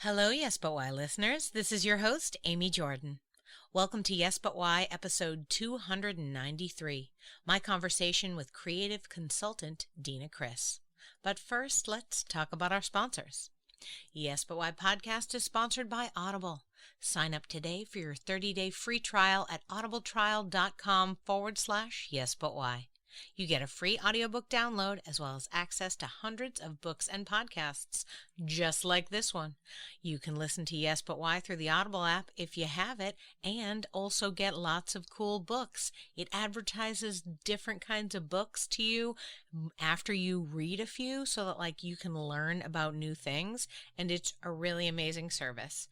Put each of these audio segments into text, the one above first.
Hello, Yes But Why listeners. This is your host, Amy Jordan. Welcome to Yes But Why, episode 293, my conversation with creative consultant Deana Criess. But first, let's talk about our sponsors. Yes But Why podcast is sponsored by Audible. Sign up today for your 30-day free trial at audibletrial.com/YesButWhy. You get a free audiobook download as well as access to hundreds of books and podcasts just like this one. You can listen to Yes But Why through the Audible app if you have it, and also get lots of cool books. It advertises different kinds of books to you after you read a few so that you can learn about new things, and it's a really amazing service.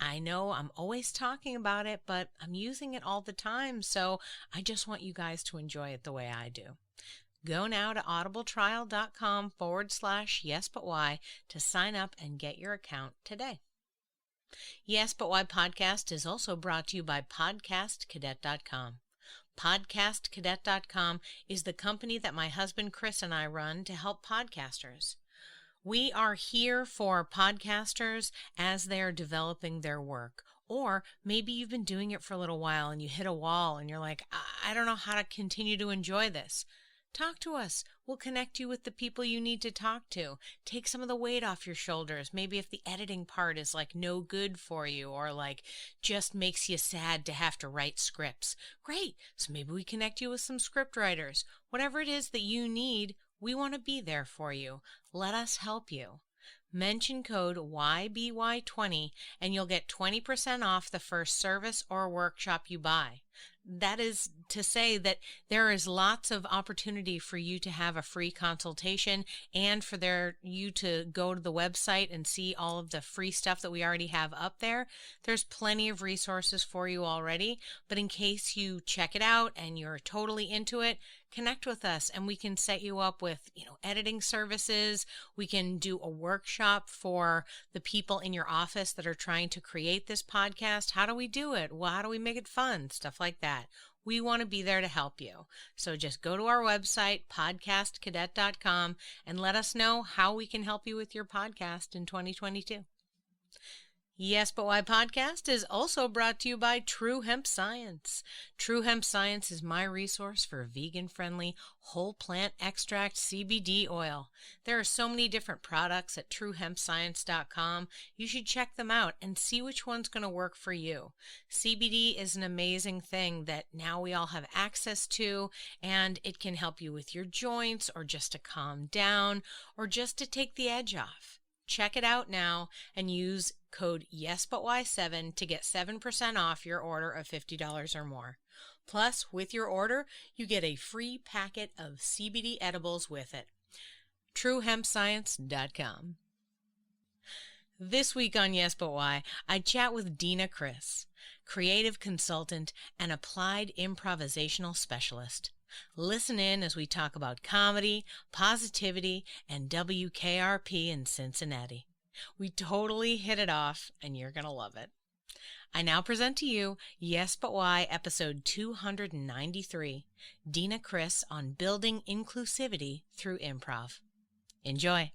I know I'm always talking about it, but I'm using it all the time, so I just want you guys to enjoy it the way I do. Go now to audibletrial.com/YesButWhy to sign up and get your account today. Yes But Why podcast is also brought to you by podcastcadet.com. Podcastcadet.com is the company that my husband Chris and I run to help podcasters. We are here for podcasters as they're developing their work. Or maybe you've been doing it for a little while and you hit a wall and you're like, I don't know how to continue to enjoy this. Talk to us. We'll connect you with the people you need to talk to. Take some of the weight off your shoulders. Maybe if the editing part is no good for you or just makes you sad to have to write scripts. Great. So maybe we connect you with some script writers. Whatever it is that you need, we want to be there for you. Let us help you. Mention code YBY20 and you'll get 20% off the first service or workshop you buy. That is to say that there is lots of opportunity for you to have a free consultation and for you to go to the website and see all of the free stuff that we already have up there. There's plenty of resources for you already, but in case you check it out and you're totally into it, connect with us and we can set you up with, editing services. We can do a workshop for the people in your office that are trying to create this podcast. How do we do it? Well, how do we make it fun? Stuff like that. We want to be there to help you. So just go to our website, podcastcadet.com, and let us know how we can help you with your podcast in 2022. Yes But Why podcast is also brought to you by True Hemp Science. True Hemp Science is my resource for vegan-friendly whole plant extract CBD oil. There are so many different products at truehempscience.com. You should check them out and see which one's going to work for you. CBD is an amazing thing that now we all have access to, and it can help you with your joints or just to calm down or just to take the edge off. Check it out now and use code YesButWhy7 to get 7% off your order of $50 or more. Plus, with your order, you get a free packet of CBD edibles with it. TrueHempScience.com. This week on Yes But Why, I chat with Deana Criess, creative consultant and applied improvisational specialist. Listen in as we talk about comedy, positivity, and WKRP in Cincinnati. We totally hit it off, and you're going to love it. I now present to you Yes But Why, episode 293, Deana Criess on building inclusivity through improv. Enjoy.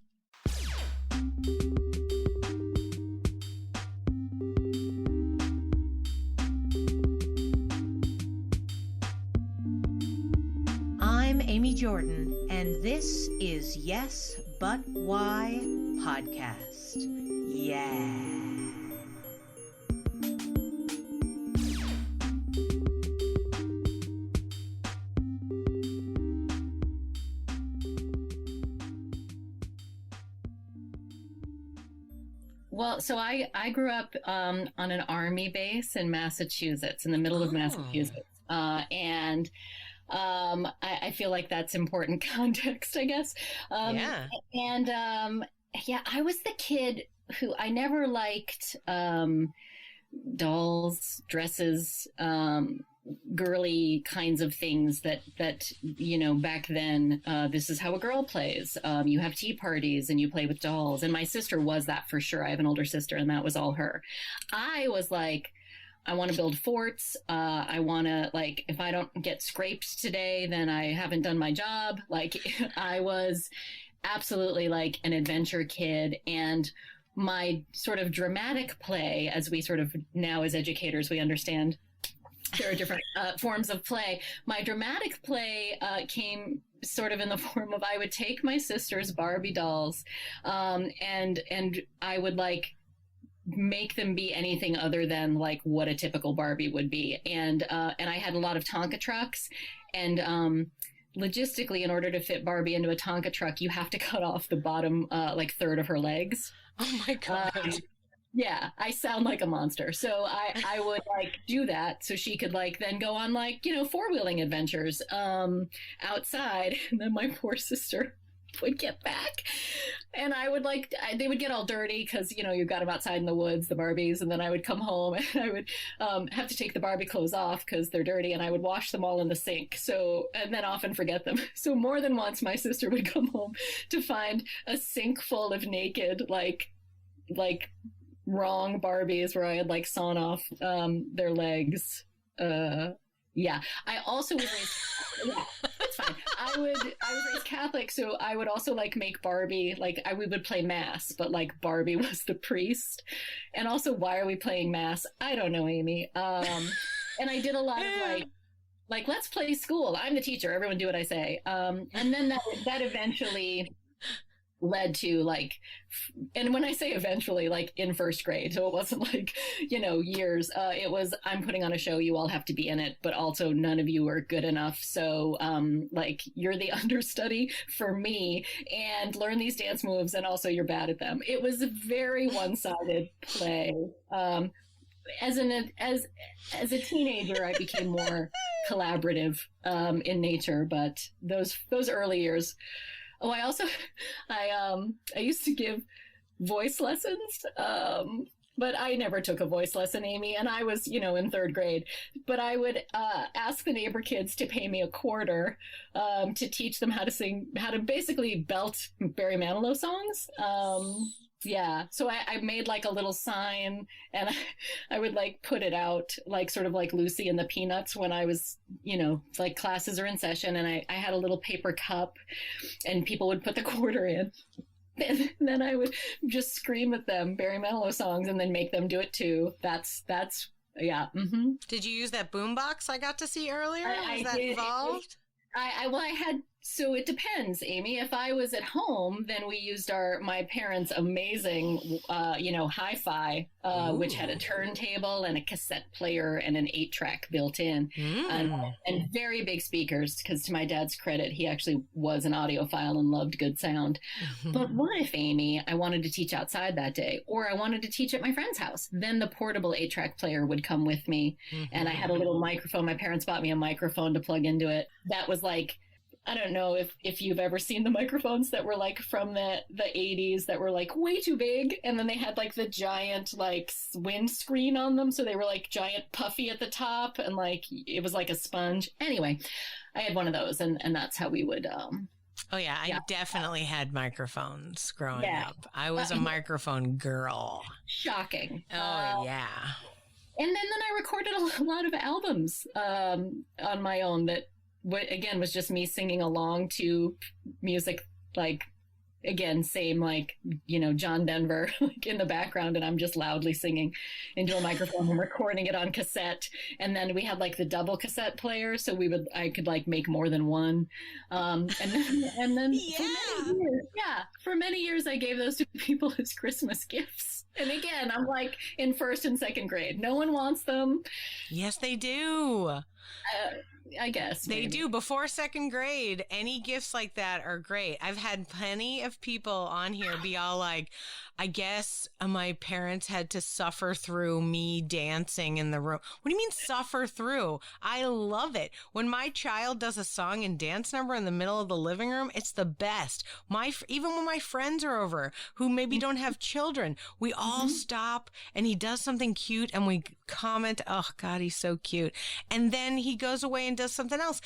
I'm Amy Jordan, and this is Yes But Why podcast. Yeah. Well, so I grew up on an army base in Massachusetts, in the middle of Massachusetts, and I feel like that's important context, I guess. Yeah. And I was the kid who I never liked dolls, dresses, girly kinds of things that back then, this is how a girl plays. You have tea parties and you play with dolls. And my sister was that for sure. I have an older sister and that was all her. I was like, I want to build forts. I want to, if I don't get scraped today, then I haven't done my job. I was absolutely an adventure kid. And my sort of dramatic play, as we sort of now as educators, we understand there are different forms of play. My dramatic play came sort of in the form of, I would take my sister's Barbie dolls, and I would like make them be anything other than like what a typical Barbie would be. And I had a lot of Tonka trucks, and logistically, in order to fit Barbie into a Tonka truck, you have to cut off the bottom like third of her legs. Oh my God. Yeah, I sound like a monster. So I would like do that so she could like then go on like, you know, four-wheeling adventures outside. And then my poor sister would get back, and I would like, they would get all dirty because, you know, you got them outside in the woods, the Barbies, and then I would come home and I would have to take the Barbie clothes off because they're dirty, and I would wash them all in the sink. So, and then often forget them. So more than once my sister would come home to find a sink full of naked, like wrong Barbies where I had like sawn off their legs. Yeah, I also was raised, yeah, it's fine. I was raised Catholic, so I would also like make Barbie, like we would play mass, but like Barbie was the priest. And also, why are we playing mass? I don't know, Amy. And I did a lot of like let's play school. I'm the teacher. Everyone do what I say. And then that eventually led to like, and when I say eventually, like in first grade, so it wasn't like, you know, years, it was, I'm putting on a show, you all have to be in it, but also none of you are good enough, so like you're the understudy for me, and learn these dance moves, and also you're bad at them. It was a very one-sided play. As a teenager, I became more collaborative in nature, but those early years. Oh, I used to give voice lessons, but I never took a voice lesson, Amy, and I was, you know, in third grade. But I would ask the neighbor kids to pay me $0.25 to teach them how to basically belt Barry Manilow songs. Yeah, so I made like a little sign, and I would like put it out, like sort of like Lucy and the Peanuts, when I was, you know, like classes are in session, and I had a little paper cup, and people would put the quarter in. And then I would just scream at them Barry Manilow songs and then make them do it too. That's yeah. Mm-hmm. Did you use that boombox I got to see earlier? Was that did. involved? I had, so it depends, Amy. If I was at home, then we used my parents' amazing, you know, hi-fi, which had a turntable and a cassette player and an 8-track built in, and very big speakers, because to my dad's credit, he actually was an audiophile and loved good sound. But what if, Amy, I wanted to teach outside that day, or I wanted to teach at my friend's house? Then the portable 8-track player would come with me, and I had a little microphone. My parents bought me a microphone to plug into it. That was like, I don't know if you've ever seen the microphones that were like from the 80s that were like way too big, and then they had like the giant like windscreen on them, so they were like giant puffy at the top, and like it was like a sponge. Anyway, I had one of those, and that's how we would Oh yeah, I definitely had microphones growing up. I was a microphone girl. Shocking. Oh yeah. And then I recorded a lot of albums on my own that, again, was just me singing along to music, like, again, same, like, you know, John Denver like in the background, and I'm just loudly singing into a microphone and recording it on cassette. And then we had like the double cassette player, so I could like make more than one. And then for many years I gave those to people as Christmas gifts. And again, I'm like in first and second grade. No one wants them. Yes, they do. I guess they do. Before second grade, any gifts like that are great. I've had plenty of people on here be all like, I guess my parents had to suffer through me dancing in the room. What do you mean suffer through? I love it. When my child does a song and dance number in the middle of the living room, it's the best. Even when my friends are over who maybe don't have children, we all stop and he does something cute and we comment, oh God, he's so cute. And then he goes away and does something else.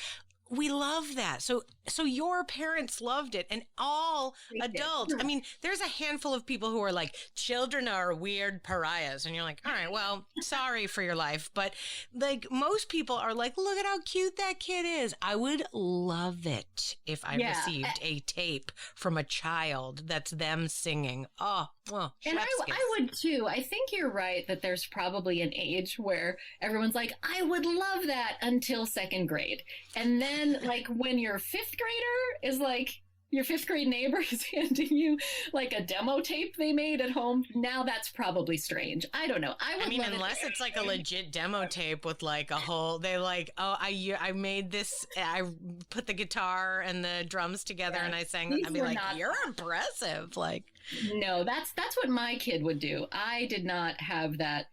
we love that. So your parents loved it, and all adults. I mean, there's a handful of people who are like, children are weird pariahs, and you're like, all right, well, sorry for your life, but like most people are like, look at how cute that kid is. I would love it if I received a tape from a child that's them singing. Oh, well, and I would too. I think you're right that there's probably an age where everyone's like, I would love that until second grade. And then like when your fifth grader is like, your fifth grade neighbor is handing you like a demo tape they made at home. Now that's probably strange. I don't know. I mean, unless it's like a legit demo tape with like a whole, they like, oh, I made this, I put the guitar and the drums together and I sang. I'd be like, you're impressive. Like, no, that's what my kid would do. I did not have that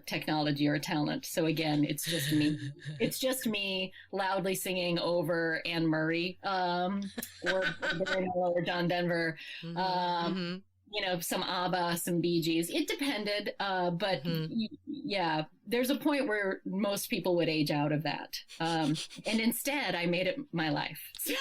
technology or talent. So again, it's just me. It's just me loudly singing over Anne Murray, or John Denver, you know, some ABBA, some Bee Gees. It depended, but yeah, there's a point where most people would age out of that. And instead, I made it my life. Yeah.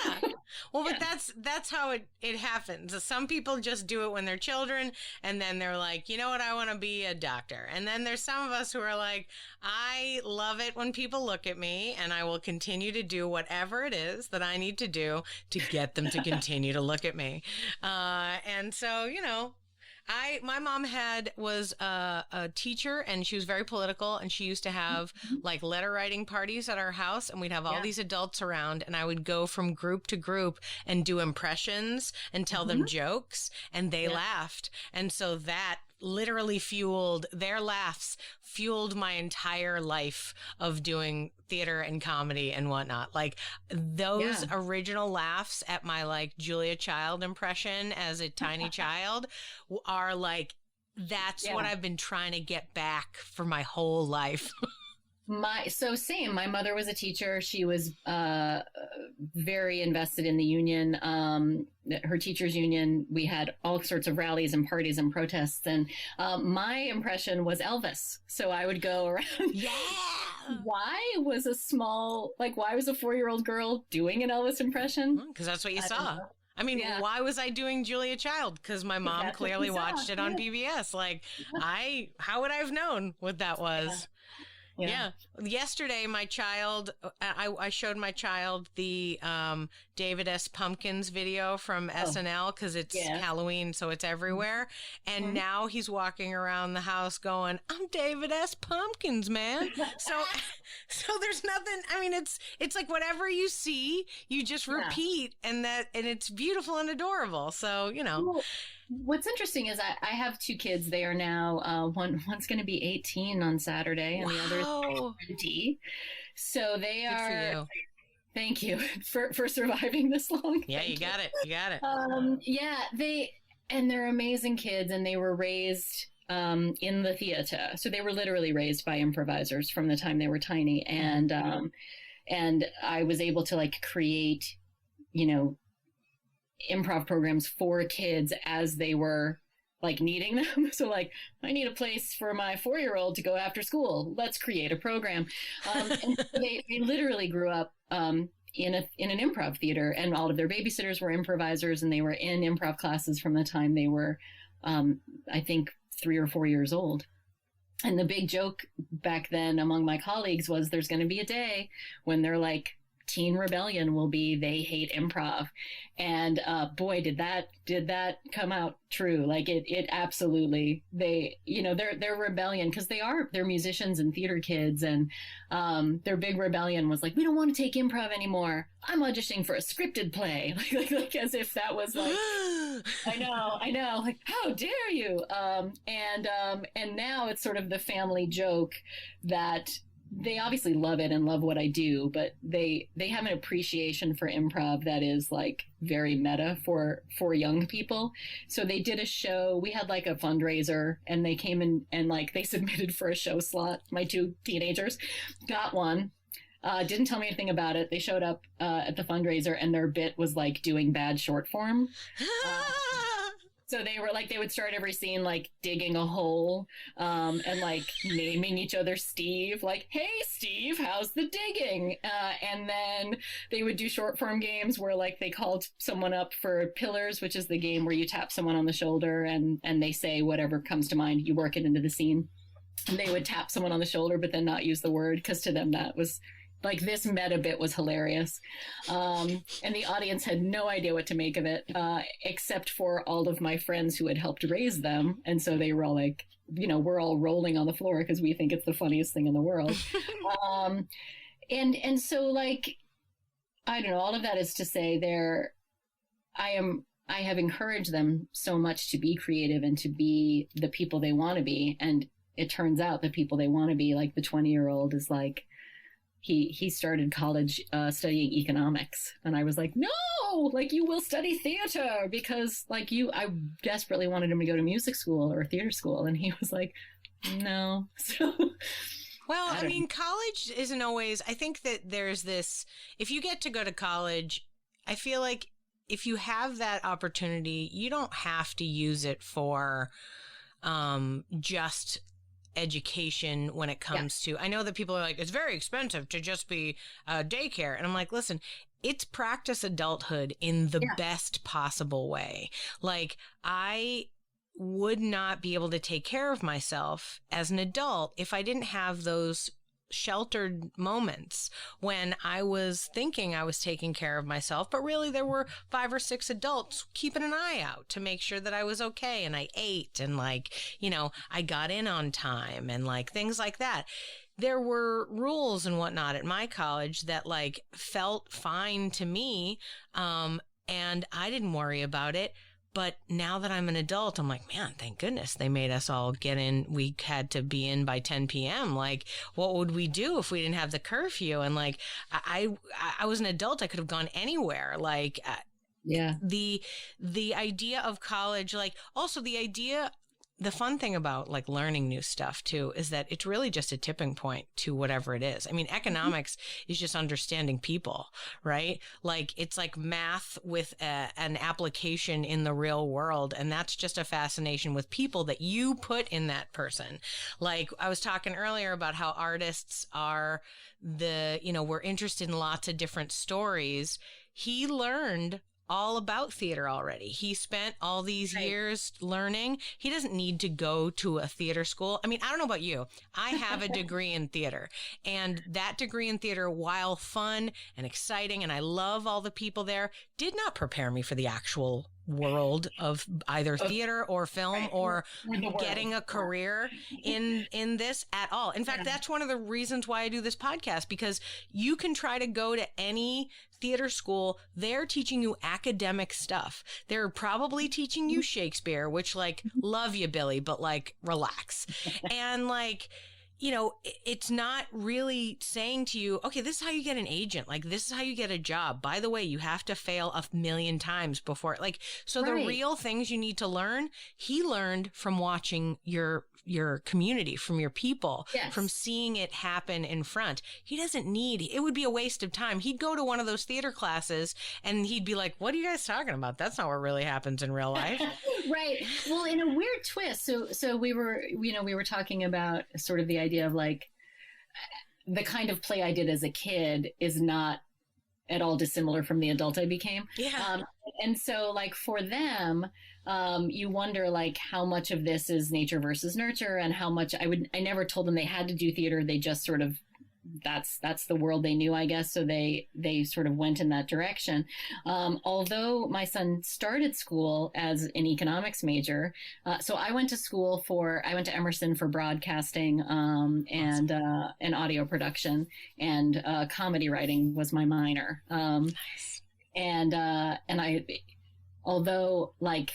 Well, but that's how it happens. Some people just do it when they're children, and then they're like, you know what, I want to be a doctor. And then there's some of us who are like, I love it when people look at me, and I will continue to do whatever it is that I need to do to get them to continue to look at me. And so, you know, my mom was a teacher, and she was very political, and she used to have like letter writing parties at our house, and we'd have all these adults around, and I would go from group to group and do impressions and tell them jokes, and they laughed. And so that literally their laughs fueled my entire life of doing theater and comedy and whatnot. Like those original laughs at my like Julia Child impression as a tiny child are like, that's what I've been trying to get back for my whole life. Same. My mother was a teacher. She was very invested in the union, her teachers union. We had all sorts of rallies and parties and protests. And my impression was Elvis. So I would go around. Yeah. Why was a 4-year-old girl doing an Elvis impression? Because that's what you saw. I mean, why was I doing Julia Child? Because my mom clearly watched it on PBS. Like, how would I have known what that was? Yeah. Yesterday, my child, I showed my child the David S. Pumpkins video from SNL because it's Halloween, so it's everywhere. And now he's walking around the house going, I'm David S. Pumpkins, man. So there's nothing. I mean, it's like whatever you see, you just repeat, and it's beautiful and adorable. So, you know. Well, what's interesting is I have two kids. They are now, one's going to be 18 on Saturday and the other is 20. So they Good are. For you. Thank you for surviving this long. Yeah, you got it. You got it. They're amazing kids, and they were raised in the theater. So they were literally raised by improvisers from the time they were tiny. And I was able to like create, you know, improv programs for kids as they were like needing them. So like, I need a place for my 4-year-old to go after school. Let's create a program. And they literally grew up in an improv theater, and all of their babysitters were improvisers, and they were in improv classes from the time they were, I think, 3 or 4 years old. And the big joke back then among my colleagues was there's going to be a day when they're like, teen rebellion will be they hate improv. And boy, did that come out true. Like it absolutely, they, you know, their rebellion, because they're musicians and theater kids, and their big rebellion was like, we don't want to take improv anymore. I'm auditioning for a scripted play. like as if that was like I know, like, how dare you? And now it's sort of the family joke that they obviously love it and love what I do, but they have an appreciation for improv that is like very meta for young people. So they did a show. We had like a fundraiser, and they came in and like they submitted for a show slot. My two teenagers got one. Didn't tell me anything about it. They showed up at the fundraiser, and their bit was like doing bad short form. So they were like, they would start every scene like digging a hole, and like naming each other Steve, like, hey Steve, how's the digging? And then they would do short form games where like they called someone up for Pillars, which is the game where you tap someone on the shoulder and they say whatever comes to mind, you work it into the scene. And they would tap someone on the shoulder, but then not use the word, because to them that was like, this meta bit was hilarious. And the audience had no idea what to make of it, except for all of my friends who had helped raise them. And so they were all like, you know, we're all rolling on the floor because we think it's the funniest thing in the world. And so like, I don't know, all of that is to say I have encouraged them so much to be creative and to be the people they want to be. And it turns out the people they want to be, like the 20-year-old is like, he started college studying economics. And I was like, no, like you will study theater, because like I desperately wanted him to go to music school or theater school. And he was like, no. So, well, I mean, college isn't always, I think that there's this, if you get to go to college, I feel like if you have that opportunity, you don't have to use it for just education when it comes to, I know that people are like, it's very expensive to just be daycare. And I'm like, listen, it's practice adulthood in the best possible way. Like, I would not be able to take care of myself as an adult if I didn't have those sheltered moments when I was thinking I was taking care of myself, but really there were 5 or 6 adults keeping an eye out to make sure that I was okay, and I ate, and like, you know, I got in on time, and like things like that. There were rules and whatnot at my college that like felt fine to me, and I didn't worry about it. But now that I'm an adult, I'm like, man, thank goodness they made us all get in. We had to be in by 10 p.m. Like, what would we do if we didn't have the curfew? And like, I was an adult. I could have gone anywhere. Like, the idea of college, like also the fun thing about like learning new stuff too, is that it's really just a tipping point to whatever it is. I mean, economics is just understanding people, right? Like it's like math with an application in the real world. And that's just a fascination with people that you put in that person. Like I was talking earlier about how artists are we're interested in lots of different stories. He learned all about theater already. He spent all these years learning. He doesn't need to go to a theater school. I mean, I don't know about you. I have a degree in theater, and that degree in theater, while fun and exciting, and I love all the people there, did not prepare me for the actual world of either theater or film or getting a career in this at all. In fact, that's one of the reasons why I do this podcast, because you can try to go to any theater school. They're teaching you academic stuff. They're probably teaching you Shakespeare, which like, love you, Billy, but like, relax. And like, you know, it's not really saying to you, okay, this is how you get an agent. Like, this is how you get a job. By the way, you have to fail 1,000,000 times before, like, so the real things you need to learn, he learned from watching your community, from your people, from seeing it happen in front. He doesn't need, it would be a waste of time. He'd go to one of those theater classes and he'd be like, what are you guys talking about? That's not what really happens in real life. Right. Well, in a weird twist. So we were talking about sort of the idea of like the kind of play I did as a kid is not at all dissimilar from the adult I became. Yeah. And so like for them, you wonder like how much of this is nature versus nurture, and how much I never told them they had to do theater. They just sort of, that's the world they knew, I guess. So they sort of went in that direction. Although my son started school as an economics major. So I went to Emerson for broadcasting, and audio production, and comedy writing was my minor. Nice. And although like,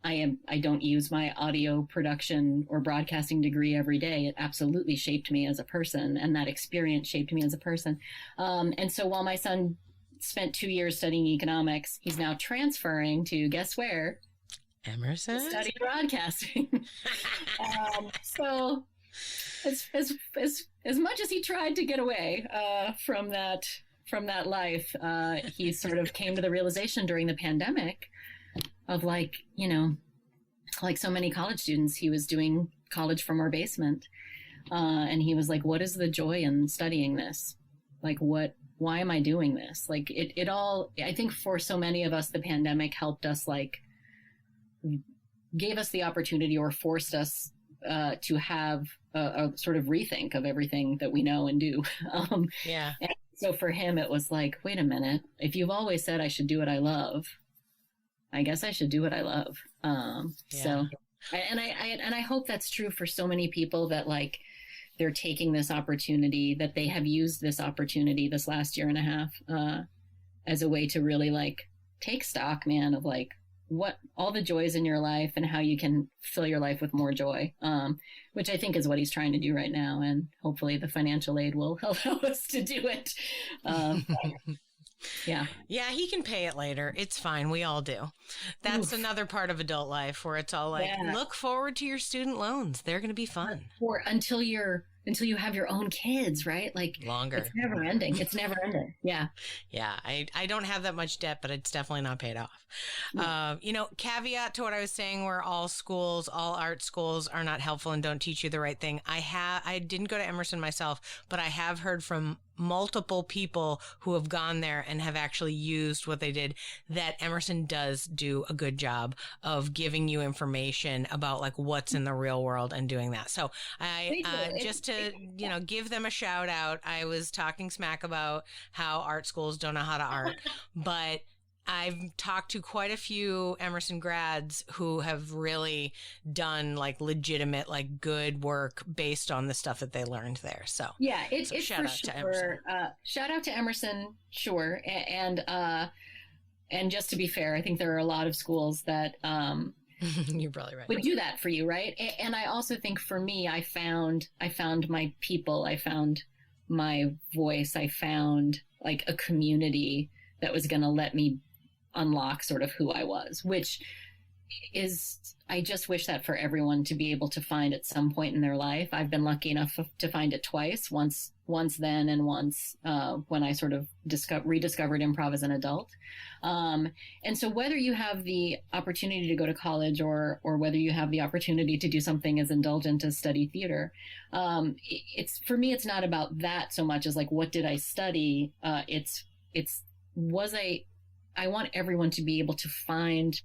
I don't use my audio production or broadcasting degree every day. It absolutely shaped me as a person, and that experience shaped me as a person. And so while my son spent 2 years studying economics, he's now transferring to, guess where? Emerson? To study broadcasting. So as much as he tried to get away from that life, he sort of came to the realization during the pandemic of like, you know, like so many college students, he was doing college from our basement. And he was like, what is the joy in studying this? Like, why am I doing this? Like it all, I think for so many of us, the pandemic helped us, like gave us the opportunity or forced us to have a sort of rethink of everything that we know and do. Yeah. And so for him, it was like, wait a minute, if you've always said I should do what I love, I guess I should do what I love. So, and I hope that's true for so many people, that like they're taking this opportunity, that they have used this opportunity this last year and a half as a way to really like take stock, man, of like what all the joys in your life and how you can fill your life with more joy, which I think is what he's trying to do right now. And hopefully the financial aid will allow us to do it. Yeah. Yeah, he can pay it later. It's fine. We all do. That's another part of adult life where it's all like, look forward to your student loans. They're going to be fun. Or until you have your own kids, right? Like longer. It's never ending. Yeah. Yeah. I don't have that much debt, but it's definitely not paid off. Caveat to what I was saying, where all art schools are not helpful and don't teach you the right thing. I didn't go to Emerson myself, but I have heard from multiple people who have gone there and have actually used what they did, that Emerson does do a good job of giving you information about like what's in the real world and doing that. So just to, give them a shout out, I was talking smack about how art schools don't know how to art, but I've talked to quite a few Emerson grads who have really done like legitimate, like good work based on the stuff that they learned there. So yeah, it's shout out to Emerson. Shout out to Emerson, sure. And just to be fair, I think there are a lot of schools that you're probably right, would do that for you, right? And I also think for me, I found my people, I found my voice, I found like a community that was going to let me unlock sort of who I was, which is, I just wish that for everyone to be able to find at some point in their life. I've been lucky enough to find it twice, once then and once when I sort of rediscovered improv as an adult. And so whether you have the opportunity to go to college or whether you have the opportunity to do something as indulgent as study theater, it's, for me, it's not about that so much as like, what did I study? I want everyone to be able to find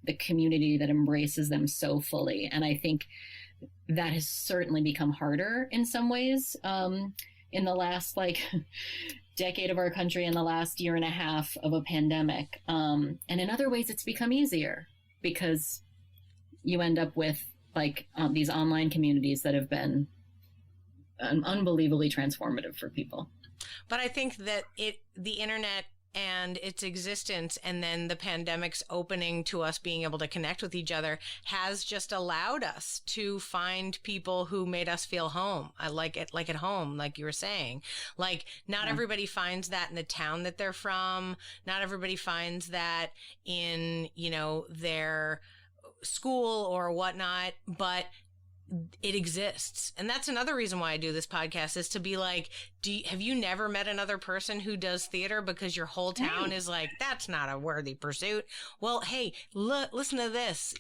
the community that embraces them so fully. And I think that has certainly become harder in some ways in the last decade of our country, in the last year and a half of a pandemic. And in other ways, it's become easier because you end up with these online communities that have been unbelievably transformative for people. But I think that the internet and its existence, and then the pandemic's opening to us being able to connect with each other, has just allowed us to find people who made us feel home. I like it, like at home, like you were saying. Like, not everybody finds that in the town that they're from. Not everybody finds that in, their school or whatnot, but it exists. And that's another reason why I do this podcast, is to be like, have you never met another person who does theater? Because your whole town is like, that's not a worthy pursuit. Well, hey, listen to this.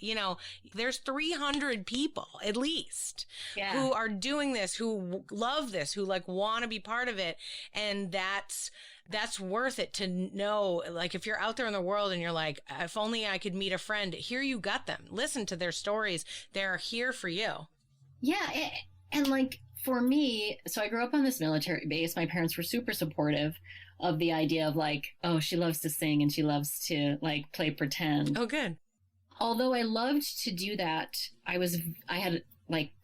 There's 300 people at least who are doing this, who love this, who want to be part of it. And that's worth it to know. Like, if you're out there in the world and you're like, if only I could meet a friend, here you got them. Listen to their stories. They're here for you. Yeah. And for me, so I grew up on this military base. My parents were super supportive of the idea of oh, she loves to sing and she loves to play pretend. Oh, good. Although I loved to do that, I had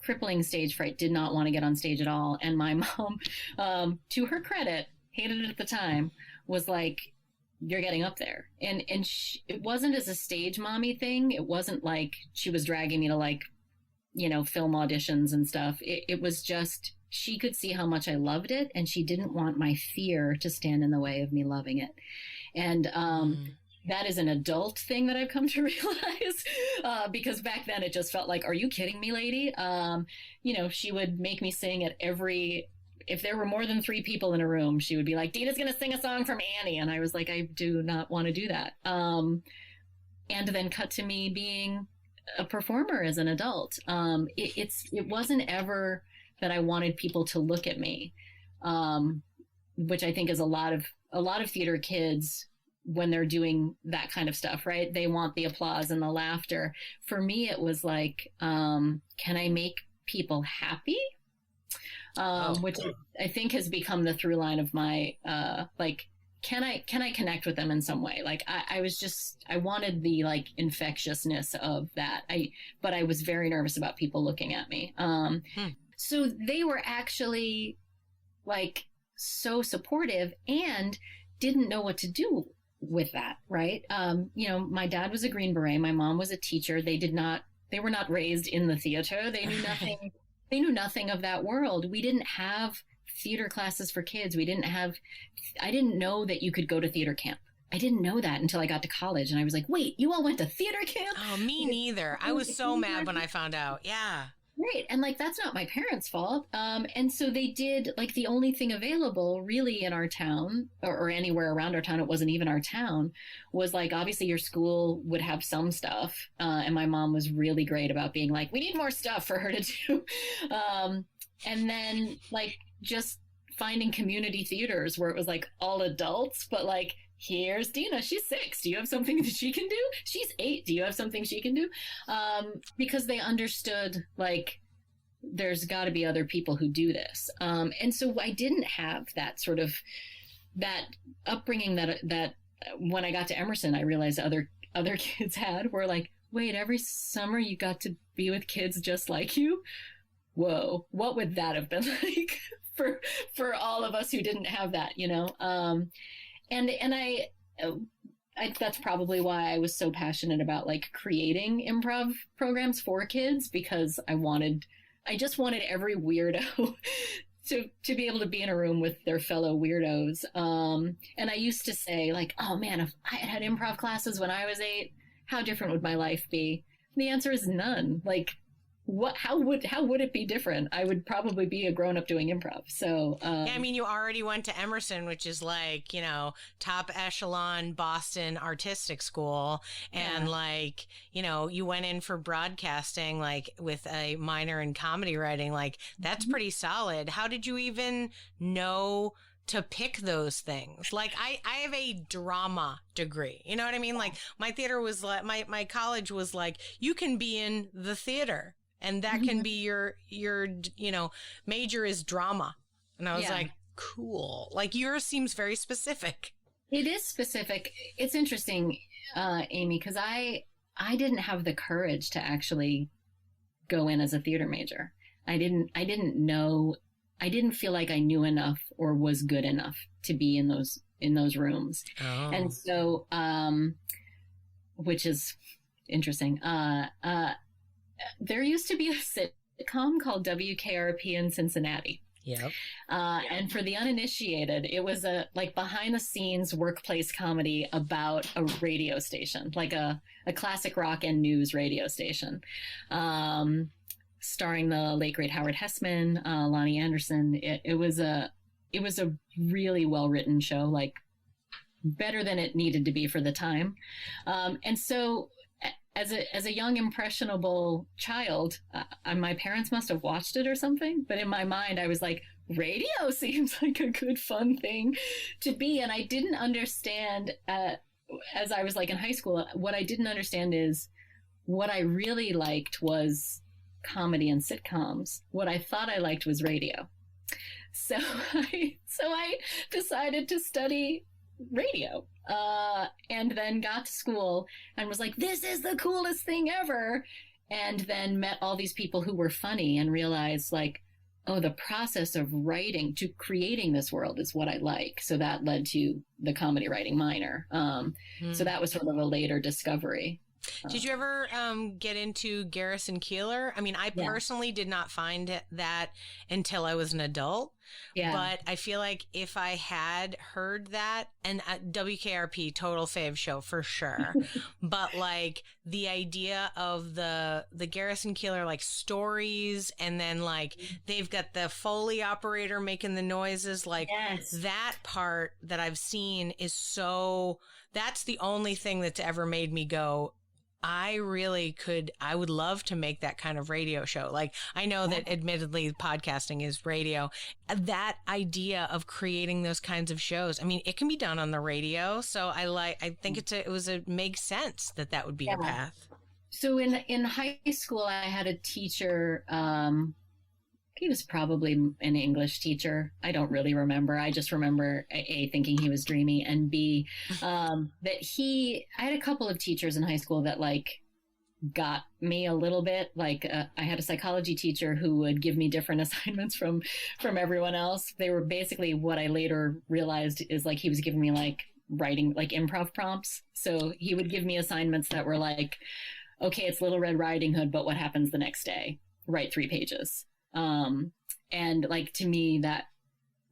crippling stage fright, did not want to get on stage at all. And my mom, to her credit, hated it at the time, was like, you're getting up there. And it wasn't as a stage mommy thing. It wasn't like she was dragging me to film auditions and stuff. It was just, she could see how much I loved it, and she didn't want my fear to stand in the way of me loving it. And that is an adult thing that I've come to realize, because back then it just felt like, are you kidding me, lady? She would make me sing at if there were more than 3 people in a room, she would be like, Deana's going to sing a song from Annie. And I was like, I do not want to do that. And then cut to me being a performer as an adult. It wasn't ever that I wanted people to look at me, which I think is a lot of theater kids when they're doing that kind of stuff, right? They want the applause and the laughter. For me, it was like, can I make people happy? Which I think has become the through line of my, can I connect with them in some way? Like I wanted the like infectiousness of that. But I was very nervous about people looking at me. So they were actually like so supportive and didn't know what to do with that. Right. My dad was a Green Beret. My mom was a teacher. They were not raised in the theater. They knew nothing. They knew nothing of that world. We didn't have theater classes for kids. I didn't know that you could go to theater camp. I didn't know that until I got to college. And I was like, wait, you all went to theater camp? Oh, me neither. I was so mad when I found out. Yeah. Right. And like, that's not my parents' fault. And so they did like the only thing available really in our town or anywhere around our town. It wasn't even our town, was like, obviously your school would have some stuff. And my mom was really great about being like, we need more stuff for her to do. And then like just finding community theaters where it was like all adults, but like, here's Deana. She's 6. Do you have something that she can do? She's 8. Do you have something she can do? Because they understood like there's got to be other people who do this. And so I didn't have that sort of that upbringing that when I got to Emerson, I realized other kids had, were like, wait, every summer you got to be with kids just like you. Whoa, what would that have been like for all of us who didn't have that, And I that's probably why I was so passionate about like creating improv programs for kids, because I just wanted every weirdo to be able to be in a room with their fellow weirdos. And I used to say like, oh man, if I had improv classes when I was 8, how different would my life be? And the answer is none. Like, how would it be different? I would probably be a grown up doing improv. So yeah, I mean, you already went to Emerson, which is like, top echelon Boston artistic school, and like, you went in for broadcasting, like with a minor in comedy writing. Like that's pretty solid. How did you even know to pick those things? Like I have a drama degree, you know what I mean? Like my theater was like, my college was like, you can be in the theater. And that can be your major is drama. And I was like, cool. Like yours seems very specific. It is specific. It's interesting, Amy, because I didn't have the courage to actually go in as a theater major. I didn't feel like I knew enough or was good enough to be in those rooms. Oh. And so, which is interesting. There used to be a sitcom called WKRP in Cincinnati. Yep. And for the uninitiated, it was a like behind the scenes workplace comedy about a radio station, like a classic rock and news radio station, starring the late great Howard Hessman, Lonnie Anderson. It was a really well written show, like better than it needed to be for the time. And so as a young impressionable child, my parents must have watched it or something, but in my mind I was like, radio seems like a good fun thing to be. And I didn't understand as I was like in high school, what I didn't understand is what I really liked was comedy and sitcoms. What I thought I liked was radio. So I decided to study radio, and then got to school and was like, this is the coolest thing ever. And then met all these people who were funny and realized like, oh, the process of writing to creating this world is what I like. So that led to the comedy writing minor. So that was sort of a later discovery. Did you ever get into Garrison Keillor? I mean, I personally did not find that until I was an adult. Yeah. But I feel like if I had heard that, and WKRP, total fave show for sure. But like the idea of the Garrison Keillor like stories, and then like they've got the Foley operator making the noises, like that part that I've seen is so, that's the only thing that's ever made me go, I would love to make that kind of radio show. Like, I know that admittedly podcasting is radio. That idea of creating those kinds of shows, I mean, it can be done on the radio. So I think it makes sense that would be your path. So in high school, I had a teacher, he was probably an English teacher. I don't really remember. I just remember A, thinking he was dreamy, and B, I had a couple of teachers in high school that like got me a little bit. Like I had a psychology teacher who would give me different assignments from everyone else. They were basically what I later realized is like he was giving me like writing, like improv prompts. So he would give me assignments that were like, okay, it's Little Red Riding Hood, but what happens the next day? Write 3 pages. And like, to me,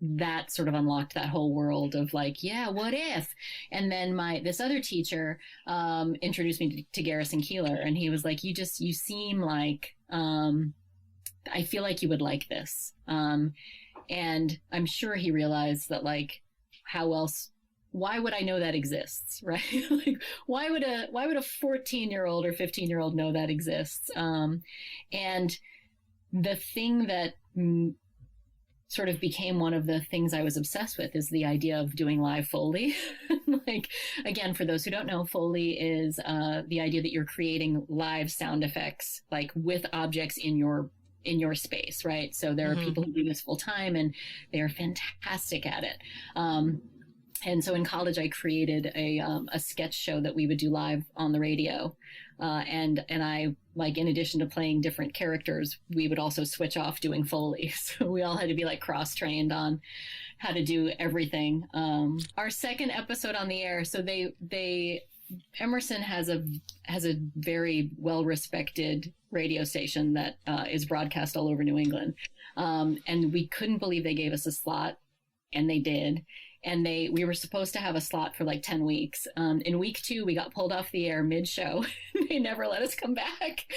that sort of unlocked that whole world of like, yeah, what if? And then this other teacher, introduced me to Garrison Keillor, and he was like, you seem like, I feel like you would like this. And I'm sure he realized that like, why would I know that exists? Right? Like, why would a 14-year-old or 15-year-old know that exists? And the thing that sort of became one of the things I was obsessed with is the idea of doing live Foley. Like, again, for those who don't know, Foley is the idea that you're creating live sound effects, like with objects in your space, right? So there are people who do this full time, and they are fantastic at it. And so in college, I created a sketch show that we would do live on the radio. And I, like, in addition to playing different characters, we would also switch off doing Foley. So we all had to be like cross-trained on how to do everything. Our second episode on the air, so Emerson has a very well-respected radio station that is broadcast all over New England. And we couldn't believe they gave us a slot, and they did. And we were supposed to have a slot for like 10 weeks. In week 2, we got pulled off the air mid-show. They never let us come back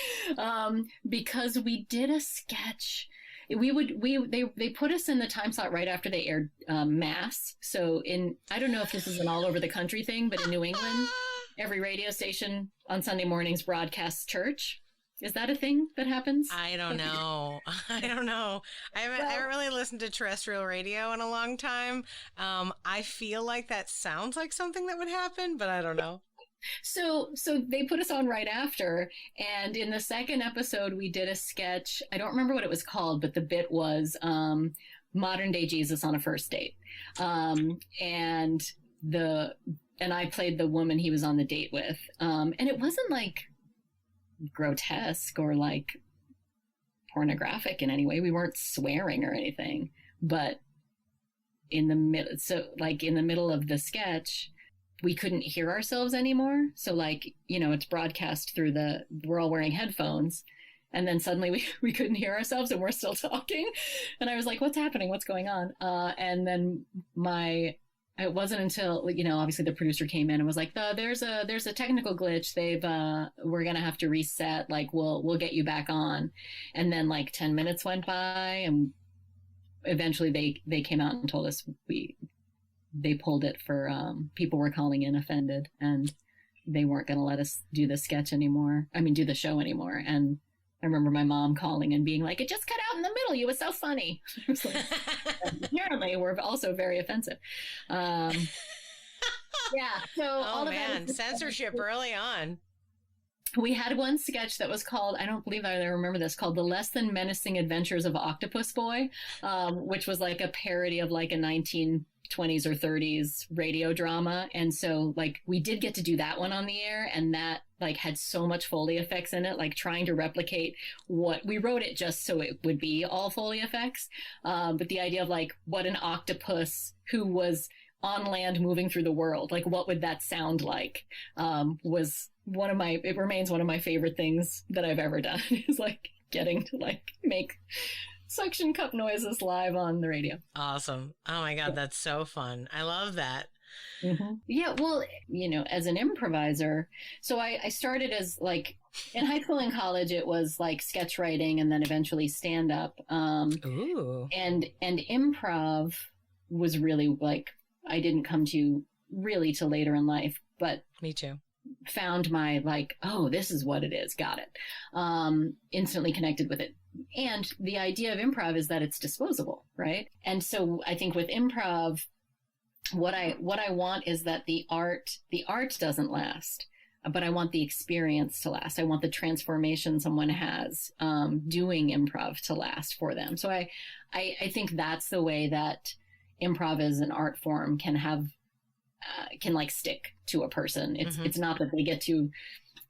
because we did a sketch. They put us in the time slot right after they aired Mass. So I don't know if this is an all over the country thing, but in New England, every radio station on Sunday mornings broadcasts church. Is that a thing that happens? I don't know. I haven't really listened to terrestrial radio in a long time. I feel like that sounds like something that would happen, but I don't know. So they put us on right after. And in the second episode, we did a sketch. I don't remember what it was called, but the bit was modern day Jesus on a first date. And I played the woman he was on the date with. And it wasn't like grotesque or like pornographic in any way. We weren't swearing or anything, but in the middle of the sketch, we couldn't hear ourselves anymore. So like, it's broadcast through we're all wearing headphones, and then suddenly we couldn't hear ourselves and we're still talking. And I was like, what's happening? What's going on? And then it wasn't until, obviously the producer came in and was like, there's a technical glitch. We're going to have to reset. Like, we'll get you back on. And then like 10 minutes went by, and eventually they came out and told us they pulled it for, people were calling in offended, and they weren't going to let us do the show anymore. And I remember my mom calling and being like, it just cut out in the middle. You were so funny. I was like, apparently we're also very offensive. Yeah. So all of that censorship early on. We had one sketch that was called, I don't believe I remember this, called The Less Than Menacing Adventures of Octopus Boy, which was like a parody of like a 1920s or 30s radio drama. And so like we did get to do that one on the air, and that like had so much Foley effects in it, like trying to replicate what we wrote it just so it would be all Foley effects. But the idea of like what an octopus who was on land moving through the world, like what would that sound like, was it remains one of my favorite things that I've ever done, is like getting to like make suction cup noises live on the radio. Awesome. Oh my God, that's so fun. I love that. Mm-hmm. Yeah, well, as an improviser, so I started as like in high school and college, it was like sketch writing and then eventually stand up. Ooh. And improv was really like, I didn't come to really till later in life, but me too. found my like, oh, this is what it is. Got it. Instantly connected with it. And the idea of improv is that it's disposable, right? And so I think with improv, what I want is that the art doesn't last, but I want the experience to last. I want the transformation someone has doing improv to last for them. So I think that's the way that improv as an art form can have can like stick to a person. It's not that they get to.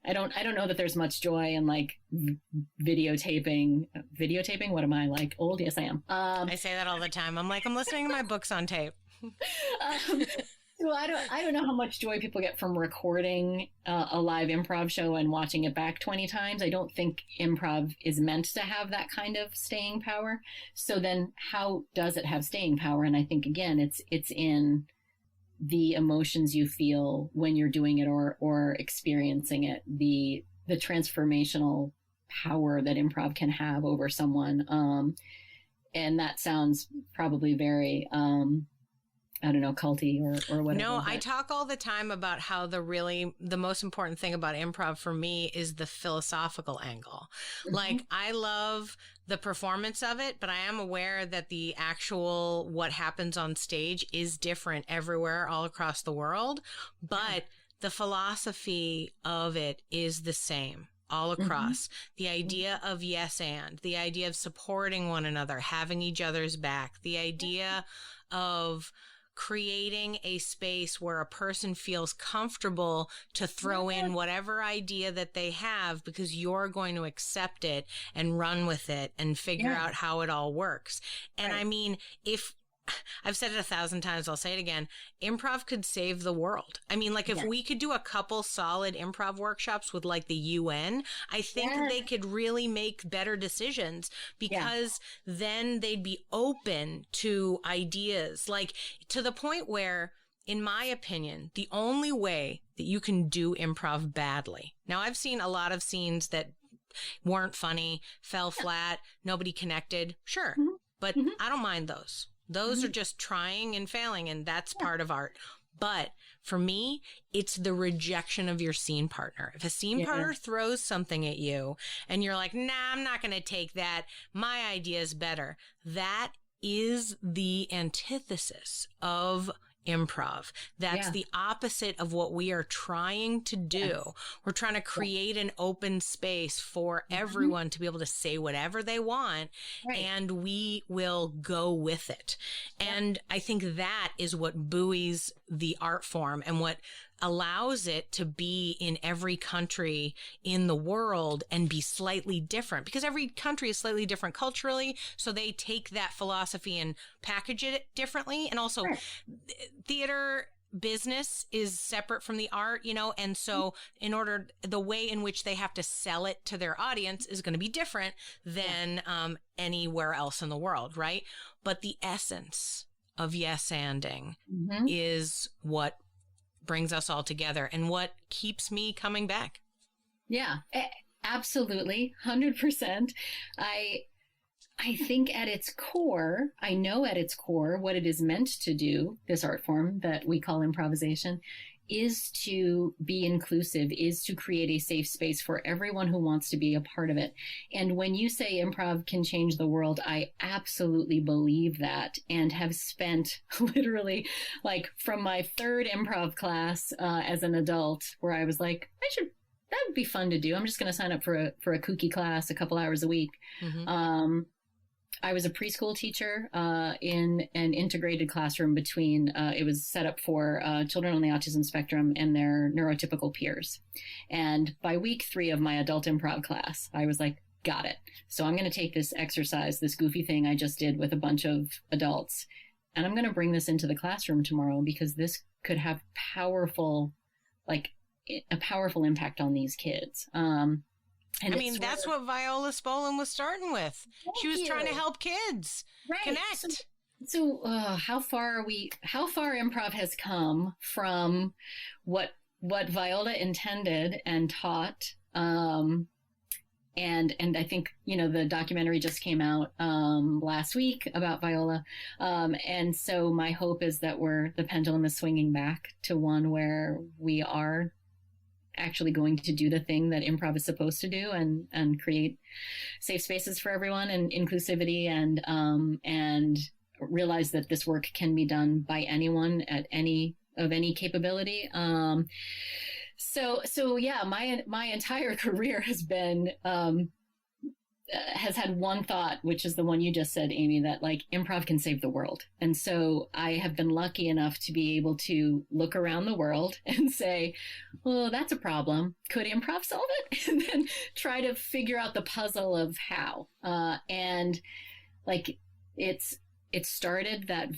I don't know that there's much joy in like videotaping. What am I, like, old? Yes, I am. I say that all the time. I'm like, I'm listening to my books on tape. Well, I don't know how much joy people get from recording a live improv show and watching it back 20 times. I don't think improv is meant to have that kind of staying power. So then how does it have staying power? And I think, again, it's in the emotions you feel when you're doing it or experiencing it, the transformational power that improv can have over someone. And that sounds probably very, I don't know, culty or whatever. No, I talk all the time about how the most important thing about improv for me is the philosophical angle. Mm-hmm. Like, I love the performance of it, but I am aware that the actual what happens on stage is different everywhere, all across the world. But the philosophy of it is the same all across. The idea of yes and, the idea of supporting one another, having each other's back, the idea of creating a space where a person feels comfortable to throw in whatever idea that they have, because you're going to accept it and run with it and figure out how it all works. And I mean, if I've said it 1,000 times, I'll say it again, improv could save the world. I mean, like, if we could do a couple solid improv workshops with like the UN, I think they could really make better decisions, because then they'd be open to ideas, like, to the point where, in my opinion, the only way that you can do improv badly. Now, I've seen a lot of scenes that weren't funny, fell flat, nobody connected. Sure. But I don't mind those. Those are just trying and failing, and that's part of art. But for me, it's the rejection of your scene partner. If a scene partner throws something at you and you're like, nah, I'm not going to take that, my idea is better, that is the antithesis of improv. That's the opposite of what we are trying to do. We're trying to create an open space for everyone to be able to say whatever they want, and we will go with it. And I think that is what buoys the art form and what allows it to be in every country in the world and be slightly different, because every country is slightly different culturally. So they take that philosophy and package it differently. And also theater business is separate from the art, you know, and so the way in which they have to sell it to their audience is going to be different than anywhere else in the world, right? But the essence of yes-anding is what brings us all together and what keeps me coming back. Yeah, absolutely. 100%. I think at its core, I know at its core what it is meant to do, this art form that we call improvisation, is to be inclusive, is to create a safe space for everyone who wants to be a part of it. And when you say improv can change the world, I absolutely believe that, and have spent literally, like, from my third improv class as an adult, where I was like, that would be fun to do. I'm just going to sign up for a kooky class a couple hours a week. I was a preschool teacher in an integrated classroom between, it was set up for children on the autism spectrum and their neurotypical peers. And by week 3 of my adult improv class, I was like, got it. So I'm going to take this exercise, this goofy thing I just did with a bunch of adults, and I'm going to bring this into the classroom tomorrow, because this could have a powerful impact on these kids. And I mean, that's what Viola Spolin was starting with. She was trying to help kids connect. So how far improv has come from what Viola intended and taught. And I think, the documentary just came out last week about Viola. And so my hope is that the pendulum is swinging back to one where we are actually going to do the thing that improv is supposed to do, and create safe spaces for everyone and inclusivity, and realize that this work can be done by anyone at any capability. So yeah, my entire career has been, has had one thought, which is the one you just said, Amy, that like improv can save the world. And so I have been lucky enough to be able to look around the world and say, well, that's a problem. Could improv solve it? And then try to figure out the puzzle of how. And like it started that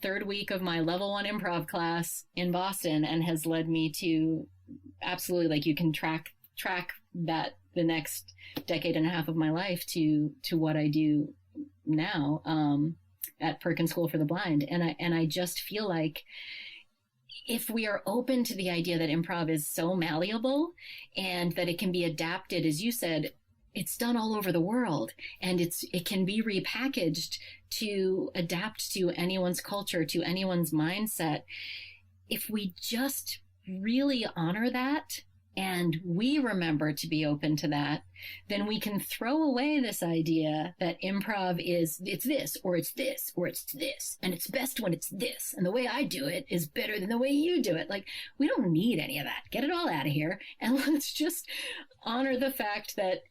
third week of my level 1 improv class in Boston, and has led me to absolutely, like, you can track that the next decade and a half of my life to what I do now, at Perkins School for the Blind. And I just feel like if we are open to the idea that improv is so malleable and that it can be adapted, as you said, it's done all over the world, and it can be repackaged to adapt to anyone's culture, to anyone's mindset. If we just really honor that, and we remember to be open to that, then we can throw away this idea that improv is, it's this, or it's this, or it's this, and it's best when it's this, and the way I do it is better than the way you do it. Like, we don't need any of that. Get it all out of here, and let's just honor the fact that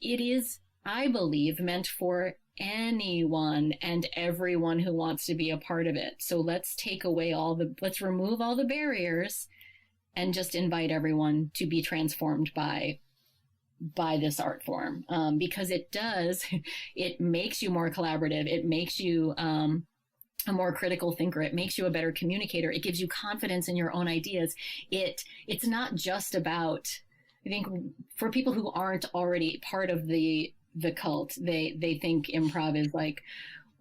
it is, I believe, meant for anyone and everyone who wants to be a part of it. So let's let's remove all the barriers and just invite everyone to be transformed by this art form. Because it makes you more collaborative. It makes you a more critical thinker. It makes you a better communicator. It gives you confidence in your own ideas. It's not just about, I think for people who aren't already part of the cult, they think improv is like,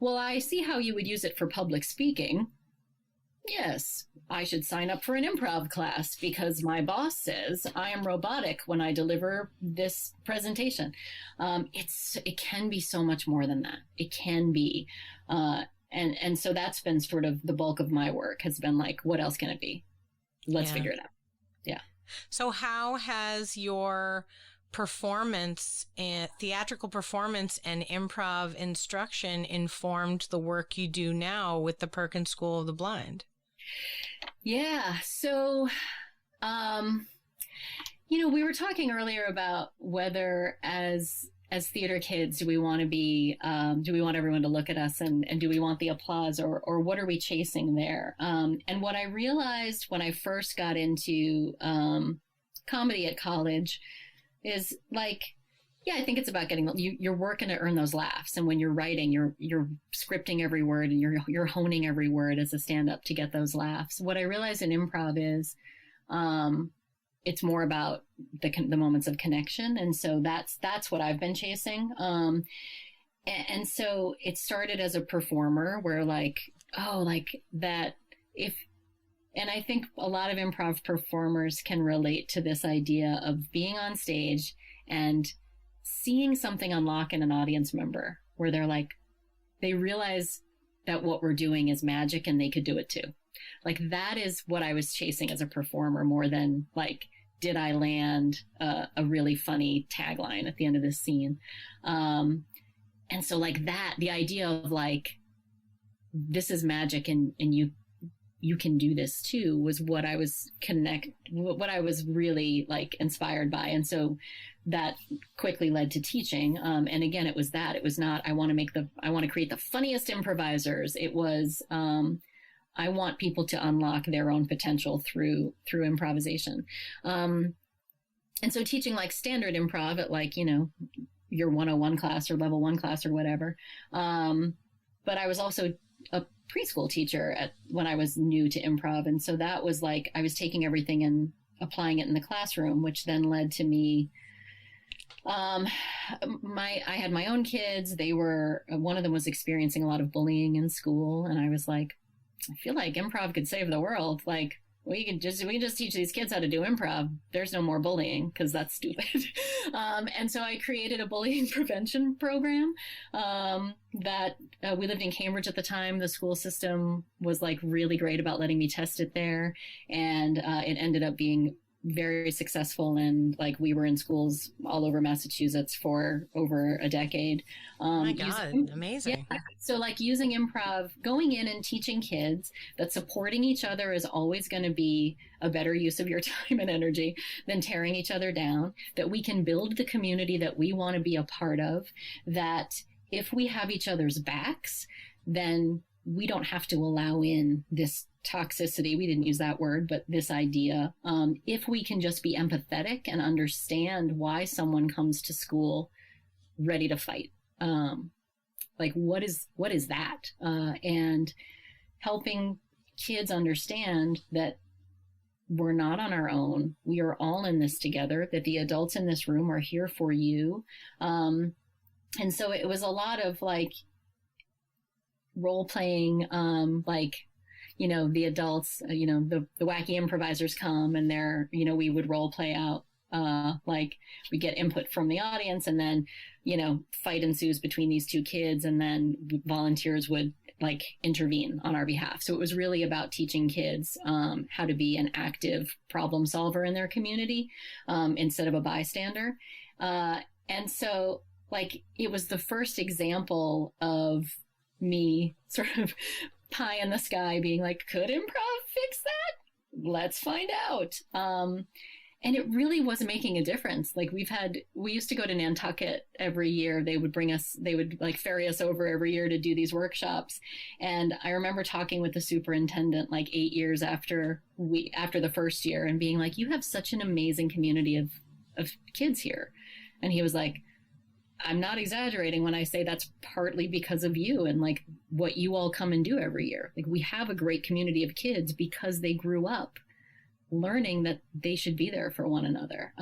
well, I see how you would use it for public speaking. Yes, I should sign up for an improv class because my boss says I am robotic when I deliver this presentation. It can be so much more than that. It can be. And so that's been sort of the bulk of my work, has been like, what else can it be? Let's figure it out. Yeah. So how has your performance and theatrical performance and improv instruction informed the work you do now with the Perkins School of the Blind? Yeah. So, we were talking earlier about whether as theater kids, do we want everyone to look at us, and do we want the applause, or what are we chasing there? And what I realized when I first got into comedy at college is like, yeah, I think it's about you're working to earn those laughs. And when you're writing, you're scripting every word, and you're honing every word as a stand-up to get those laughs. What I realized in improv is, it's more about the moments of connection. And so that's what I've been chasing. And so it started as a performer where and I think a lot of improv performers can relate to this idea of being on stage and seeing something unlock in an audience member where they're like, they realize that what we're doing is magic and they could do it too. Like, that is what I was chasing as a performer, more than like, did I land a really funny tagline at the end of this scene? And so like that, the idea of like, this is magic and you can do this too, was what I was really like inspired by. And so that quickly led to teaching. And again, it was not, I want to create the funniest improvisers. It was, I want people to unlock their own potential through improvisation. And so teaching like standard improv at like, your 101 class or level 1 class or whatever. But I was also a preschool teacher when I was new to improv. And so that was like, I was taking everything and applying it in the classroom, which then led to me. I had my own kids. One of them was experiencing a lot of bullying in school. And I was like, I feel like improv could save the world. Like, we can just teach these kids how to do improv. There's no more bullying, because that's stupid. And so I created a bullying prevention program that we lived in Cambridge at the time. The school system was like really great about letting me test it there. And it ended up being very successful, and like we were in schools all over Massachusetts for over a decade. Oh my God, amazing. Yeah. So like using improv, going in and teaching kids that supporting each other is always going to be a better use of your time and energy than tearing each other down, that we can build the community that we want to be a part of, that if we have each other's backs, then we don't have to allow in this toxicity. We didn't use that word, but this idea. If we can just be empathetic and understand why someone comes to school ready to fight, like what is that? And helping kids understand that we're not on our own. We are all in this together, that the adults in this room are here for you. And so it was a lot of like role playing, like, you know, the adults, you know, the wacky improvisers come and they're, you know, we would role play out, like we get input from the audience, and then, you know, fight ensues between these two kids, and then volunteers would like intervene on our behalf. So it was really about teaching kids how to be an active problem solver in their community, instead of a bystander. And so like it was the first example of me sort of pie in the sky being like, could improv fix that? Let's find out. And it really was making a difference. Like we used to go to Nantucket every year. They would like ferry us over every year to do these workshops. And I remember talking with the superintendent like 8 years after the first year and being like, you have such an amazing community of kids here. And he was like, I'm not exaggerating when I say that's partly because of you and like what you all come and do every year. Like we have a great community of kids because they grew up learning that they should be there for one another.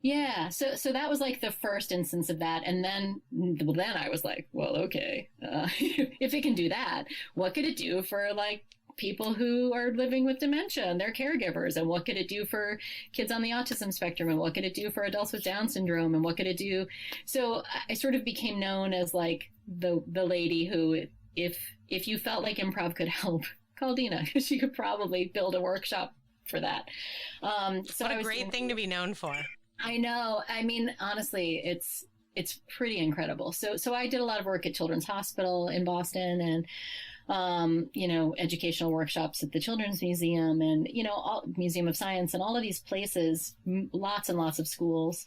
Yeah. So that was like the first instance of that. And then I was like, well, okay, if it can do that, what could it do for like people who are living with dementia and their caregivers, and what could it do for kids on the autism spectrum, and what could it do for adults with Down syndrome, and what could it do? So I sort of became known as like the lady who, if you felt like improv could help, call Deana, because she could probably build a workshop for that. So what a great thing to be known for. I know. I mean, honestly, it's pretty incredible. So I did a lot of work at Children's Hospital in Boston, and you know, educational workshops at the Children's Museum, and, you know, Museum of Science, and all of these places, lots and lots of schools,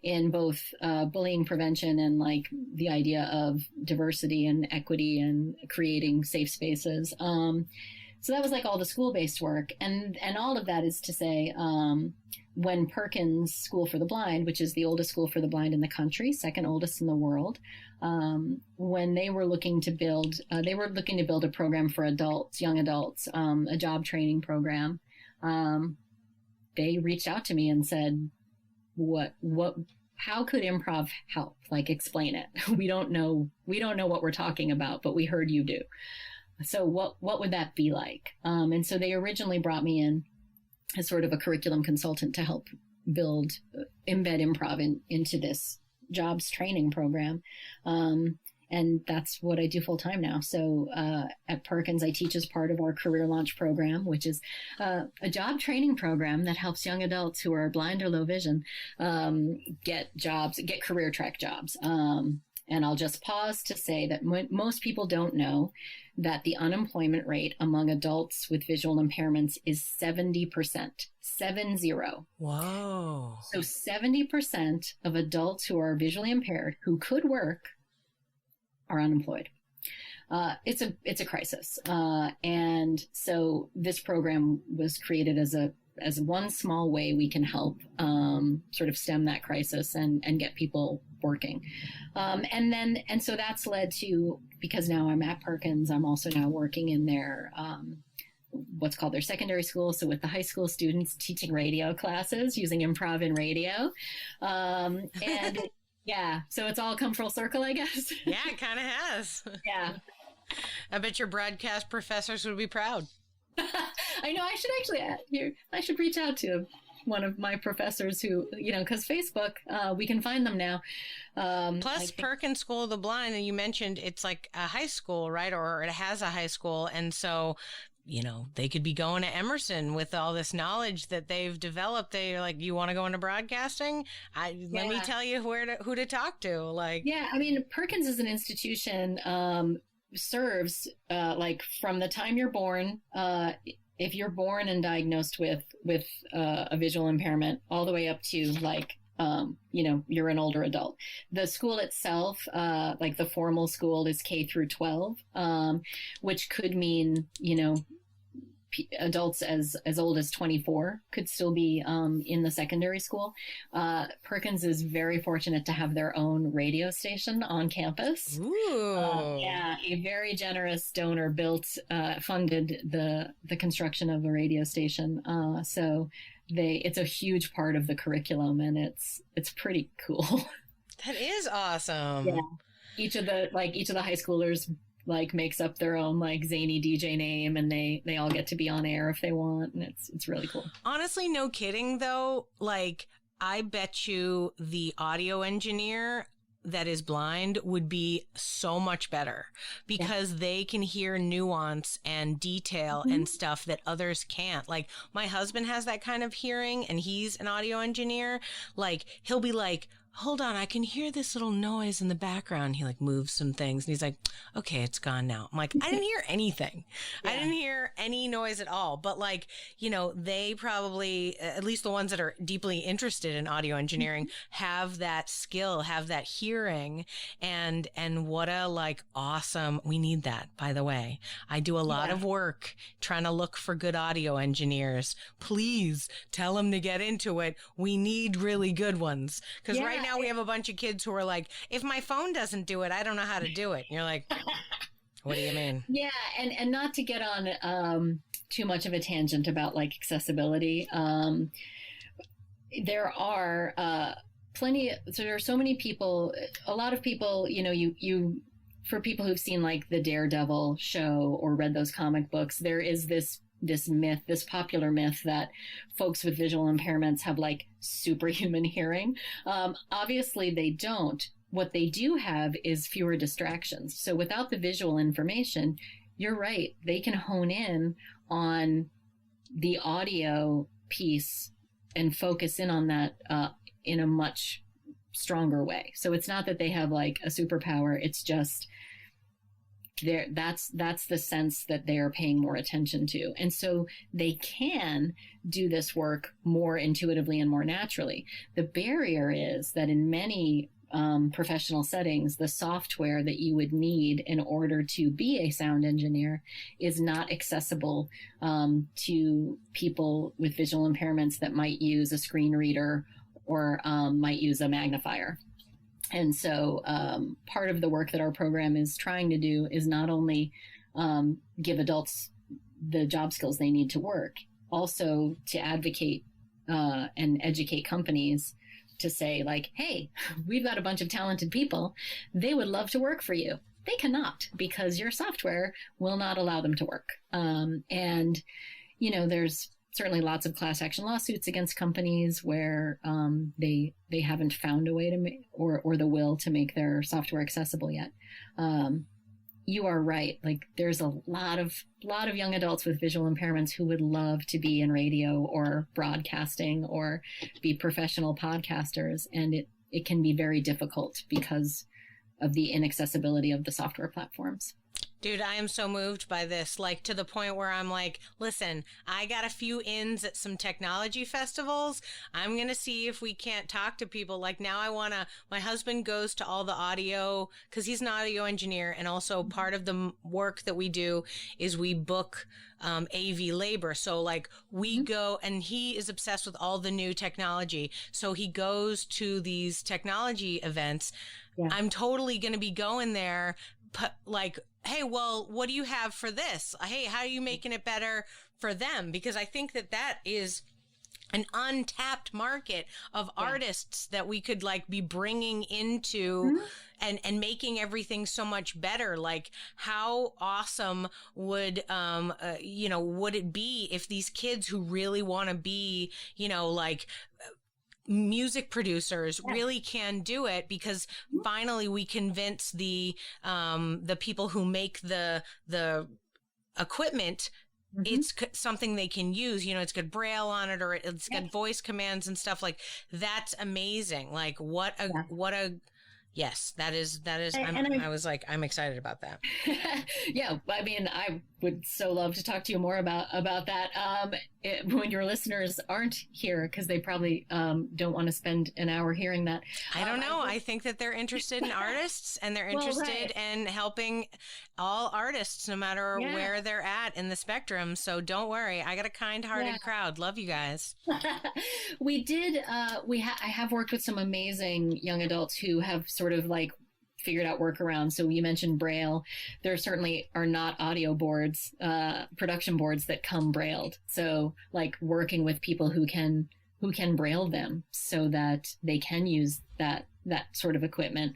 in both bullying prevention and like the idea of diversity and equity and creating safe spaces. So that was like all the school-based work. And all of that is to say, when Perkins School for the Blind, which is the oldest school for the blind in the country, second oldest in the world, when they were looking to build a program for adults, young adults, a job training program, they reached out to me and said, how could improv help? Like, explain it. We don't know what we're talking about, but we heard you do. So what would that be like? And so they originally brought me in as sort of a curriculum consultant to help embed improv into this jobs training program. And that's what I do full time now. So at Perkins, I teach as part of our Career Launch program, which is a job training program that helps young adults who are blind or low vision get career track jobs. And I'll just pause to say that most people don't know that the unemployment rate among adults with visual impairments is 70%, 70. Whoa. So 70% of adults who are visually impaired who could work are unemployed. It's a crisis. And so this program was created as one small way we can help sort of stem that crisis and get people working. And so that's led to, because now I'm at Perkins, I'm also now working in their what's called their secondary school. So with the high school students, teaching radio classes using improv in radio. And yeah, so it's all come full circle, I guess. Yeah, it kind of has. Yeah. I bet your broadcast professors would be proud. I know. I should reach out to one of my professors who, you know, because Facebook, we can find them now. Plus, Perkins School of the Blind, and you mentioned it's like a high school, right? Or it has a high school. And so they could be going to Emerson with all this knowledge that they've developed. They're like, you want to go into broadcasting? Let me tell you who to talk to. Like, yeah, I mean, Perkins as an institution serves like from the time you're born. If you're born and diagnosed with a visual impairment, all the way up to like, you're an older adult. The school itself, like the formal school, is K through 12, which could mean, adults as old as 24 could still be in the secondary school. Perkins is very fortunate to have their own radio station on campus. Ooh. Yeah, a very generous donor funded the construction of a radio station. So it's a huge part of the curriculum, and it's pretty cool. That is awesome. Yeah. Each of the high schoolers like makes up their own like zany DJ name, and they all get to be on air if they want, and it's really cool. Honestly, no kidding though, like I bet you the audio engineer that is blind would be so much better because they can hear nuance and detail and stuff that others can't. Like my husband has that kind of hearing, and he's an audio engineer. Like he'll be like, hold on, I can hear this little noise in the background. He like moves some things and he's like, okay, it's gone now. I'm like, I didn't hear anything. I didn't hear any noise at all. But like, they probably, at least the ones that are deeply interested in audio engineering, have that skill, have that hearing. And what a like awesome, we need that, by the way. I do a lot of work trying to look for good audio engineers. Please tell them to get into it. We need really good ones. Because right now we have a bunch of kids who are like, if my phone doesn't do it, I don't know how to do it. And you're like, what do you mean? Yeah. And not to get on too much of a tangent about like accessibility. There are so there are so many people, a lot of people, for people who've seen like the Daredevil show or read those comic books, there is this myth, this popular myth that folks with visual impairments have like superhuman hearing. Obviously they don't. What they do have is fewer distractions. So without the visual information, you're right, they can hone in on the audio piece and focus in on that in a much stronger way. So it's not that they have like a superpower, it's just that's the sense that they are paying more attention to. And so they can do this work more intuitively and more naturally. The barrier is that in many professional settings, the software that you would need in order to be a sound engineer is not accessible to people with visual impairments that might use a screen reader or might use a magnifier. And so part of the work that our program is trying to do is not only give adults the job skills they need to work, also to advocate and educate companies to say like, hey, we've got a bunch of talented people. They would love to work for you. They cannot because your software will not allow them to work. And, there's certainly lots of class action lawsuits against companies where they haven't found a way to make or the will to make their software accessible yet. You are right. Like there's a lot of young adults with visual impairments who would love to be in radio or broadcasting or be professional podcasters. And it can be very difficult because of the inaccessibility of the software platforms. Dude, I am so moved by this, like to the point where I'm like, listen, I got a few ins at some technology festivals. I'm going to see if we can't talk to people. Like now my husband goes to all the audio because he's an audio engineer. And also part of the work that we do is we book AV labor. So like we go, and he is obsessed with all the new technology. So he goes to these technology events. Yeah. I'm totally going to be going there. Like, hey, well, what do you have for this? Hey, how are you making it better for them? Because I think that is an untapped market of artists that we could like be bringing into and making everything so much better. Like how awesome would it be if these kids who really want to be, like music producers really can do it, because finally we convince the people who make the equipment it's something they can use, it's got Braille on it, or it's got voice commands and stuff. Like, that's amazing. Like, yes, that is, I was like, I'm excited about that. Yeah. I mean, I would so love to talk to you more about that. When your listeners aren't here, because they probably don't want to spend an hour hearing that. I don't know. I think that they're interested in artists, and they're interested in helping all artists, no matter where they're at in the spectrum. So don't worry. I got a kind-hearted crowd. Love you guys. We did. I have worked with some amazing young adults who have sort of like figured out workarounds. So you mentioned Braille. There certainly are not audio boards, production boards that come brailled. So like working with people who can braille them so that they can use that sort of equipment.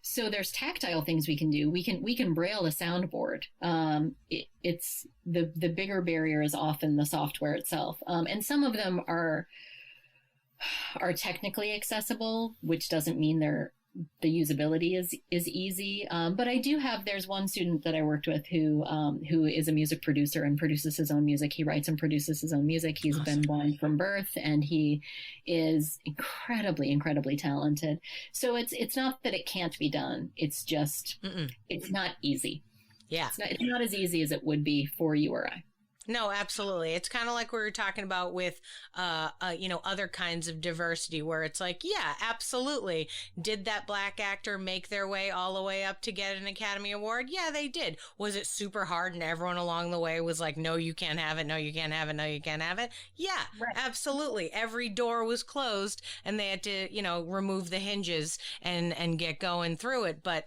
So there's tactile things we can do. We can braille a soundboard. It's the bigger barrier is often the software itself. And some of them are technically accessible, which doesn't mean the usability is easy. But I do there's one student that I worked with who is a music producer and produces his own music. He writes and produces his own music. He's been blind from birth, and he is incredibly, incredibly talented. So it's not that it can't be done. It's just, it's not easy. Yeah. It's not as easy as it would be for you or I. No, absolutely. It's kind of like we were talking about with, other kinds of diversity, where it's like, yeah, absolutely. Did that Black actor make their way all the way up to get an Academy Award? Yeah, they did. Was it super hard and everyone along the way was like, no, you can't have it. No, you can't have it. No, you can't have it. Yeah, absolutely. Every door was closed and they had to, remove the hinges and get going through it. But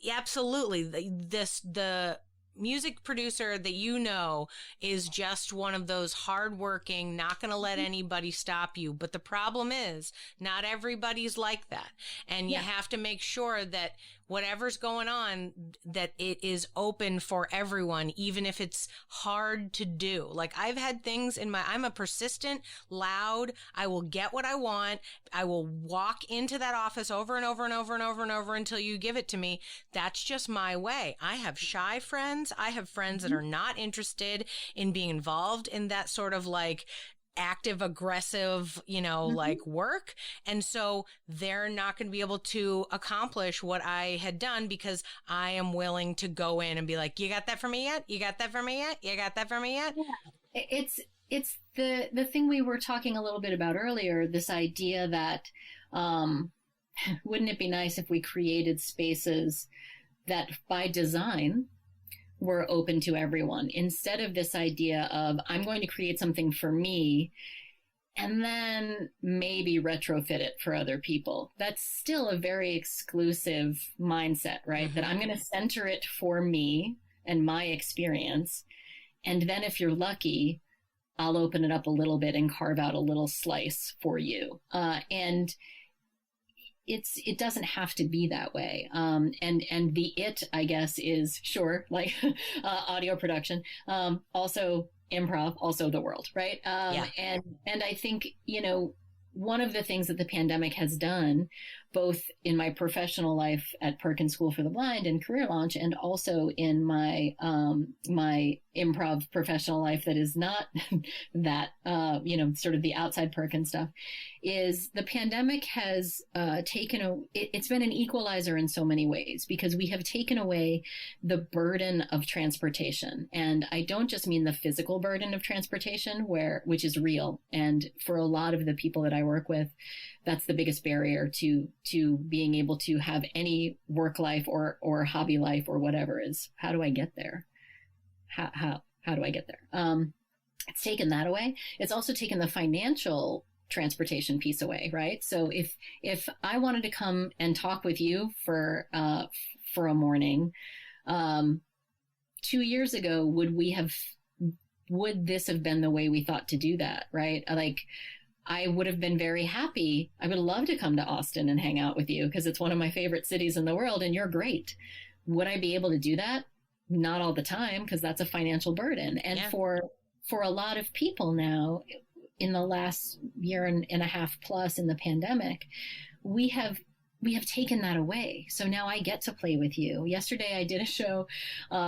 absolutely, the music producer that is just one of those hardworking, not going to let anybody stop you. But the problem is not everybody's like that. And you have to make sure that whatever's going on, that it is open for everyone, even if it's hard to do. Like, I've had things I'm a persistent, loud, I will get what I want. I will walk into that office over and over and over and over and over until you give it to me. That's just my way. I have shy friends. I have friends that are not interested in being involved in that sort of like active, aggressive, like work. And so they're not going to be able to accomplish what I had done because I am willing to go in and be like, you got that for me yet? You got that for me yet? You got that for me yet? Yeah. It's the thing we were talking a little bit about earlier, this idea that, wouldn't it be nice if we created spaces that by design were open to everyone, instead of this idea of I'm going to create something for me and then maybe retrofit it for other people. That's still a very exclusive mindset, right? That I'm going to center it for me and my experience. And then if you're lucky, I'll open it up a little bit and carve out a little slice for you. And it doesn't have to be that way. And I guess, is like audio production, also improv, also the world, right? And I think, one of the things that the pandemic has done, both in my professional life at Perkins School for the Blind and Career Launch, and also in my my improv professional life that is not that, sort of the outside Perkins stuff, is the pandemic has it's been an equalizer in so many ways, because we have taken away the burden of transportation. And I don't just mean the physical burden of transportation, which is real. And for a lot of the people that I work with, that's the biggest barrier to being able to have any work life or hobby life or whatever, is how do I get there? How do I get there? It's taken that away. It's also taken the financial transportation piece away, right? So if I wanted to come and talk with you for a morning, 2 years ago, would this have been the way we thought to do that, right? Like, I would have been very happy. I would love to come to Austin and hang out with you because it's one of my favorite cities in the world and you're great. Would I be able to do that? Not all the time, because that's a financial burden. And for a lot of people now, in the last year and a half plus in the pandemic, we have we have taken that away. So now I get to play with you. Yesterday, I did a show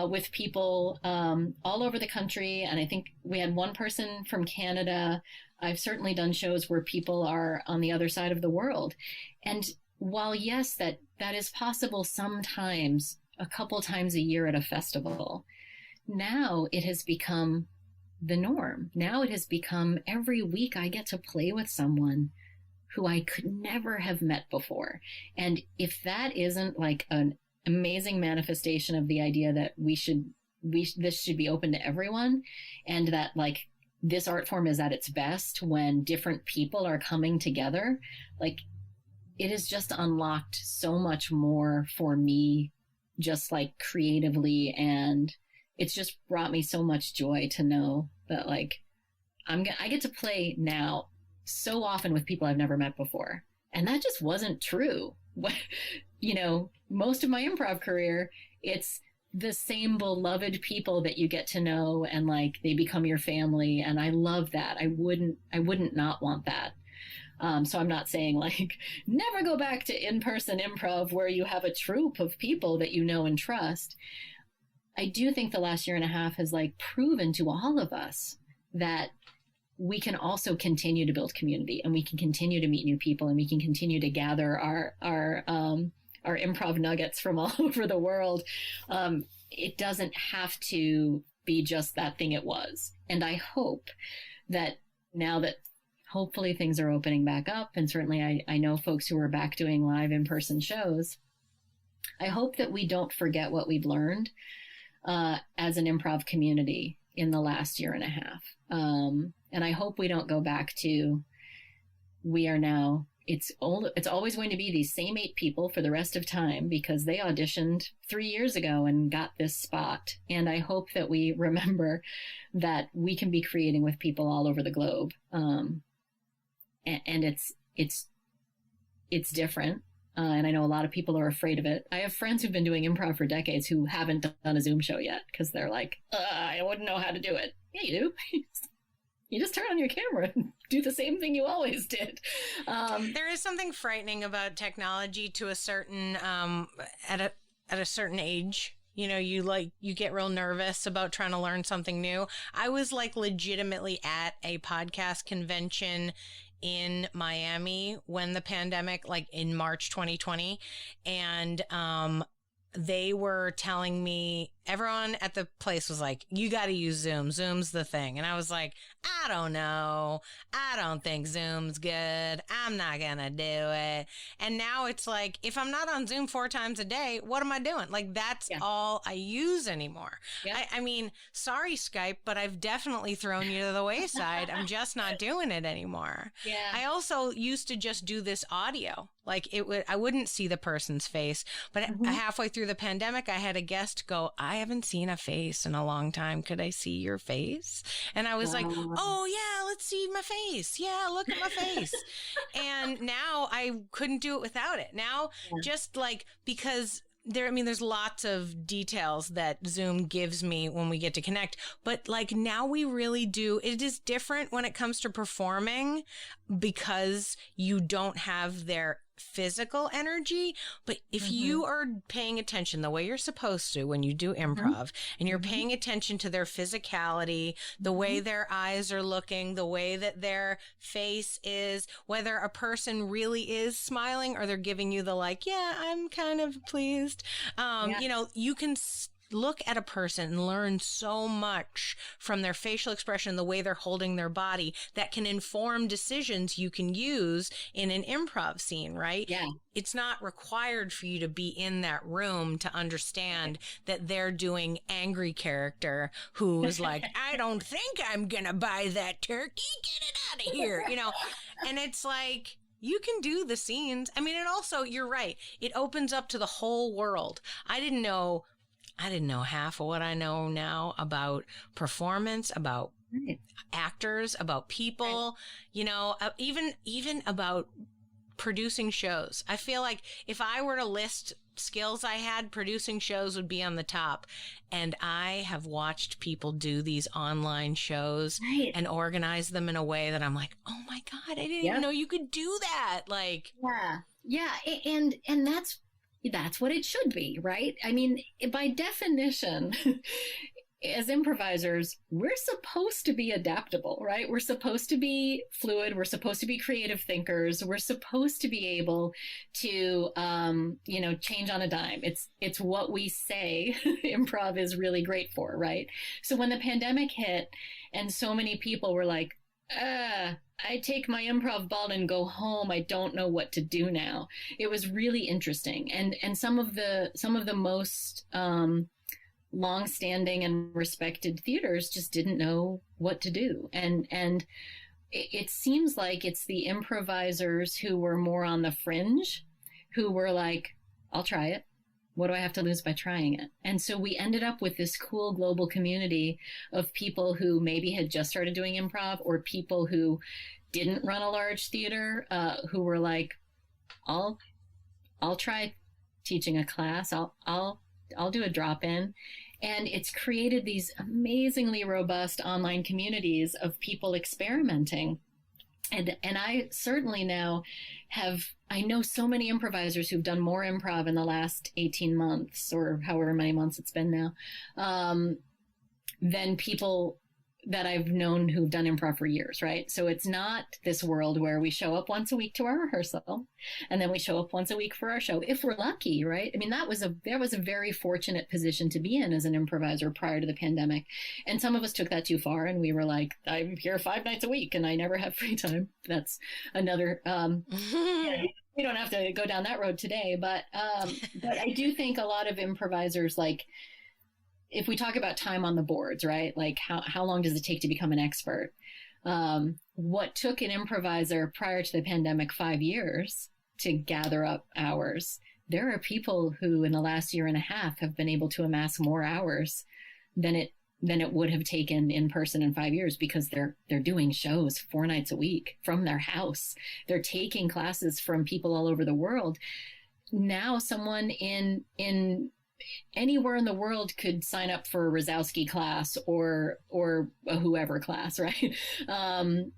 with people all over the country. And I think we had one person from Canada. I've certainly done shows where people are on the other side of the world. And while, yes, that is possible sometimes, a couple times a year at a festival, now it has become the norm. Now it has become every week I get to play with someone who I could never have met before. And if that isn't like an amazing manifestation of the idea that this should be open to everyone, and that like this art form is at its best when different people are coming together, like it has just unlocked so much more for me, just like creatively. And it's just brought me so much joy to know that like I get to play now so often with people I've never met before. And that just wasn't true. You know, most of my improv career, it's the same beloved people that you get to know and like they become your family. And I love that. I wouldn't not want that. So I'm not saying like never go back to in-person improv where you have a troupe of people that you know and trust. I do think the last year and a half has like proven to all of us that we can also continue to build community, and we can continue to meet new people, and we can continue to gather our improv nuggets from all over the world. It doesn't have to be just that thing it was. And I hope that now that hopefully things are opening back up, and certainly I know folks who are back doing live in-person shows, I hope that we don't forget what we've learned as an improv community in the last year and a half. And I hope we don't go back to, we are now, it's always going to be these same 8 people for the rest of time because they auditioned 3 years ago and got this spot. And I hope that we remember that we can be creating with people all over the globe. And it's different. And I know a lot of people are afraid of it. I have friends who've been doing improv for decades who haven't done a Zoom show yet because they're like, I wouldn't know how to do it. Yeah, you do. You just turn on your camera and do the same thing you always did. There is something frightening about technology to a certain, at a certain age. You know, you get real nervous about trying to learn something new. I was like legitimately at a podcast convention in Miami when the pandemic, like in March 2020. And, they were telling me, everyone at the place was like, you got to use Zoom. Zoom's the thing. And I was like, I don't know. I don't think Zoom's good. I'm not going to do it. And now it's like, if I'm not on Zoom 4 times a day, what am I doing? Like, that's all I use anymore. Yeah. I mean, sorry, Skype, but I've definitely thrown you to the wayside. I'm just not doing it anymore. Yeah. I also used to just do this audio. Like I wouldn't see the person's face, but halfway through the pandemic, I had a guest go, I haven't seen a face in a long time. Could I see your face? And I was like, oh yeah, let's see my face. Yeah, look at my face. And now I couldn't do it without it. Now, just like, because there's lots of details that Zoom gives me when we get to connect, but like now we really do. It is different when it comes to performing because you don't have their physical energy. But if you are paying attention the way you're supposed to when you do improv, and you're paying attention to their physicality, the way their eyes are looking, the way that their face is, whether a person really is smiling or they're giving you the like, yeah, I'm kind of pleased. You know, you can look at a person and learn so much from their facial expression, the way they're holding their body, that can inform decisions you can use in an improv scene, right? Yeah. It's not required for you to be in that room to understand that they're doing angry character who's like, I don't think I'm gonna buy that turkey, get it out of here, you know? And it's like, you can do the scenes. I mean, and also, you're right, it opens up to the whole world. I didn't know half of what I know now about performance, about actors, about people, you know, even about producing shows. I feel like if I were to list skills I had, producing shows would be on the top. And I have watched people do these online shows and organize them in a way that I'm like, oh my God, I didn't even know you could do that. Like, Yeah, and that's what it should be, right? I mean, by definition, as improvisers, we're supposed to be adaptable, right? We're supposed to be fluid. We're supposed to be creative thinkers. We're supposed to be able to, change on a dime. It's what we say improv is really great for, right? So when the pandemic hit and so many people were like, I take my improv ball and go home. I don't know what to do now. It was really interesting. And some of the most, long-standing and respected theaters just didn't know what to do. And it seems like it's the improvisers who were more on the fringe who were like, I'll try it. What do I have to lose by trying it? And so we ended up with this cool global community of people who maybe had just started doing improv, or people who didn't run a large theater, who were like, I'll try teaching a class. I'll do a drop-in. And it's created these amazingly robust online communities of people experimenting. And I certainly now I know so many improvisers who've done more improv in the last 18 months or however many months it's been now, than people that I've known who've done improv for years, right? So it's not this world where we show up once a week to our rehearsal and then we show up once a week for our show, if we're lucky, right? I mean, that was a very fortunate position to be in as an improviser prior to the pandemic. And some of us took that too far and we were like, I'm here 5 nights a week and I never have free time. That's another, we don't have to go down that road today, but I do think a lot of improvisers, like, if we talk about time on the boards, right? Like how long does it take to become an expert? What took an improviser prior to the pandemic 5 years to gather up hours? There are people who in the last year and a half have been able to amass more hours than it would have taken in person in 5 years, because they're doing shows 4 nights a week from their house. They're taking classes from people all over the world. Now someone in anywhere in the world could sign up for a Rosowski class or a whoever class, right? And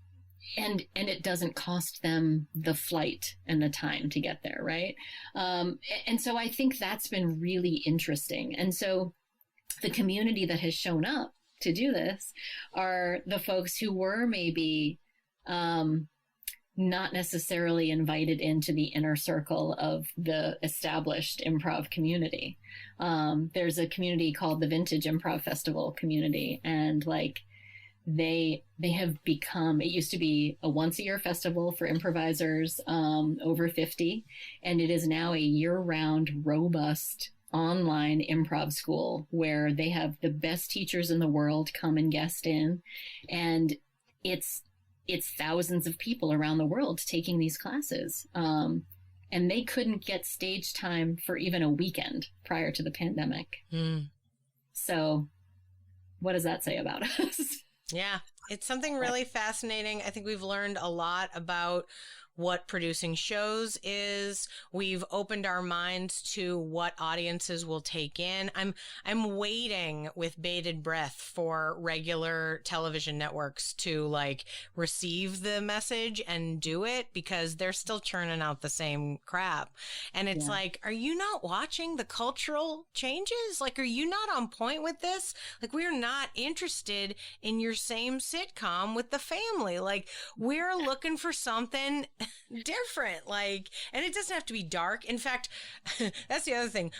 it doesn't cost them the flight and the time to get there, right? And so I think that's been really interesting. And so the community that has shown up to do this are the folks who were maybe not necessarily invited into the inner circle of the established improv community. There's a community called the Vintage Improv Festival community, and like they have become, it used to be a once-a-year festival for improvisers over 50, and it is now a year-round, robust online improv school where they have the best teachers in the world come and guest in, and it's thousands of people around the world taking these classes. And they couldn't get stage time for even a weekend prior to the pandemic. So what does that say about us? Yeah, it's something really fascinating. I think we've learned a lot about what producing shows is. We've opened our minds to what audiences will take in. I'm waiting with bated breath for regular television networks to like receive the message and do it, because they're still churning out the same crap. And it's like, are you not watching the cultural changes? Like, are you not on point with this? Like, we're not interested in your same sitcom with the family. Like, we're looking for something different, like, and it doesn't have to be dark. In fact, that's the other thing.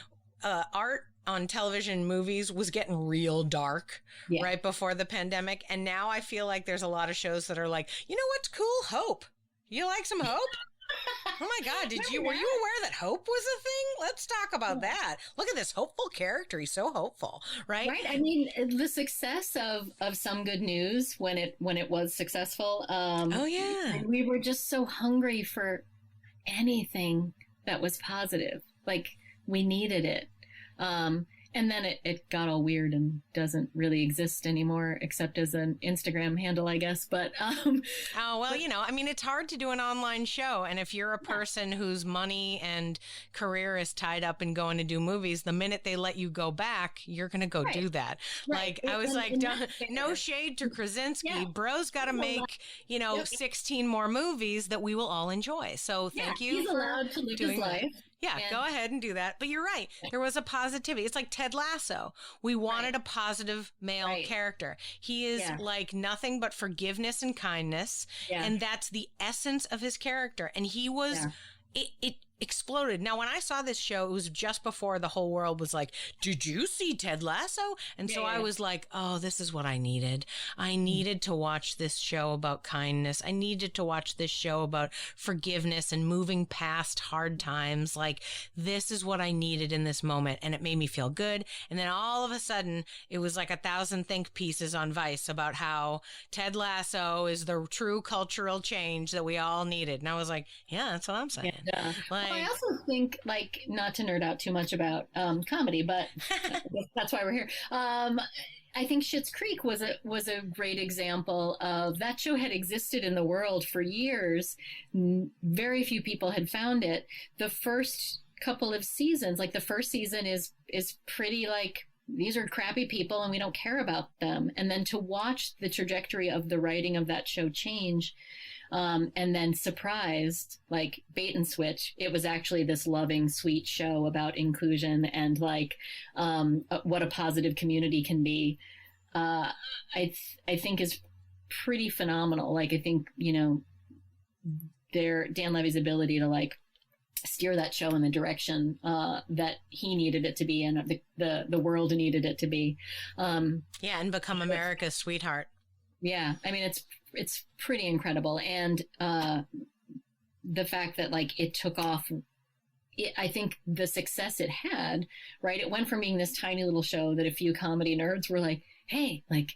Art on television, movies was getting real dark right before the pandemic. And now I feel like there's a lot of shows that are like, you know what's cool? Hope. You like some hope? Oh my God, were you aware that hope was a thing? Let's talk about that. Look at this hopeful character. He's so hopeful, right? Right. I mean, the success of Some Good News when it was successful. And we were just so hungry for anything that was positive. Like, we needed it. And then it got all weird and doesn't really exist anymore, except as an Instagram handle, I guess. But oh, well, I mean, it's hard to do an online show. And if you're a person whose money and career is tied up in going to do movies, the minute they let you go back, you're going to go do that. Right. Like, I was like, no shade to Krasinski. Bro's got to make, 16 more movies that we will all enjoy. So thank you. He's allowed to live his life. Yeah, go ahead and do that. But you're right. There was a positivity. It's like Ted Lasso. We wanted a positive male character. He is like nothing but forgiveness and kindness. Yeah. And that's the essence of his character. And he was, it exploded. Now, when I saw this show, it was just before the whole world was like, did you see Ted Lasso? And so I was like, oh, this is what I needed. I needed to watch this show about kindness. I needed to watch this show about forgiveness and moving past hard times. Like, this is what I needed in this moment. And it made me feel good. And then all of a sudden, it was like 1,000 think pieces on Vice about how Ted Lasso is the true cultural change that we all needed. And I was like, yeah, that's what I'm saying. Yeah. Like, I also think, like, not to nerd out too much about comedy, but that's why we're here. I think Schitt's Creek was a great example of that show had existed in the world for years. Very few people had found it. The first couple of seasons, like the first season is pretty like, these are crappy people and we don't care about them. And then to watch the trajectory of the writing of that show change, and then surprised, like bait and switch, it was actually this loving, sweet show about inclusion and like what a positive community can be. I think is pretty phenomenal. Like, I think, Dan Levy's ability to like steer that show in the direction that he needed it to be and the world needed it to be. And become America's sweetheart. Yeah, I mean, it's pretty incredible. And the fact that like it took off, I think the success it had, right? It went from being this tiny little show that a few comedy nerds were like, hey, like,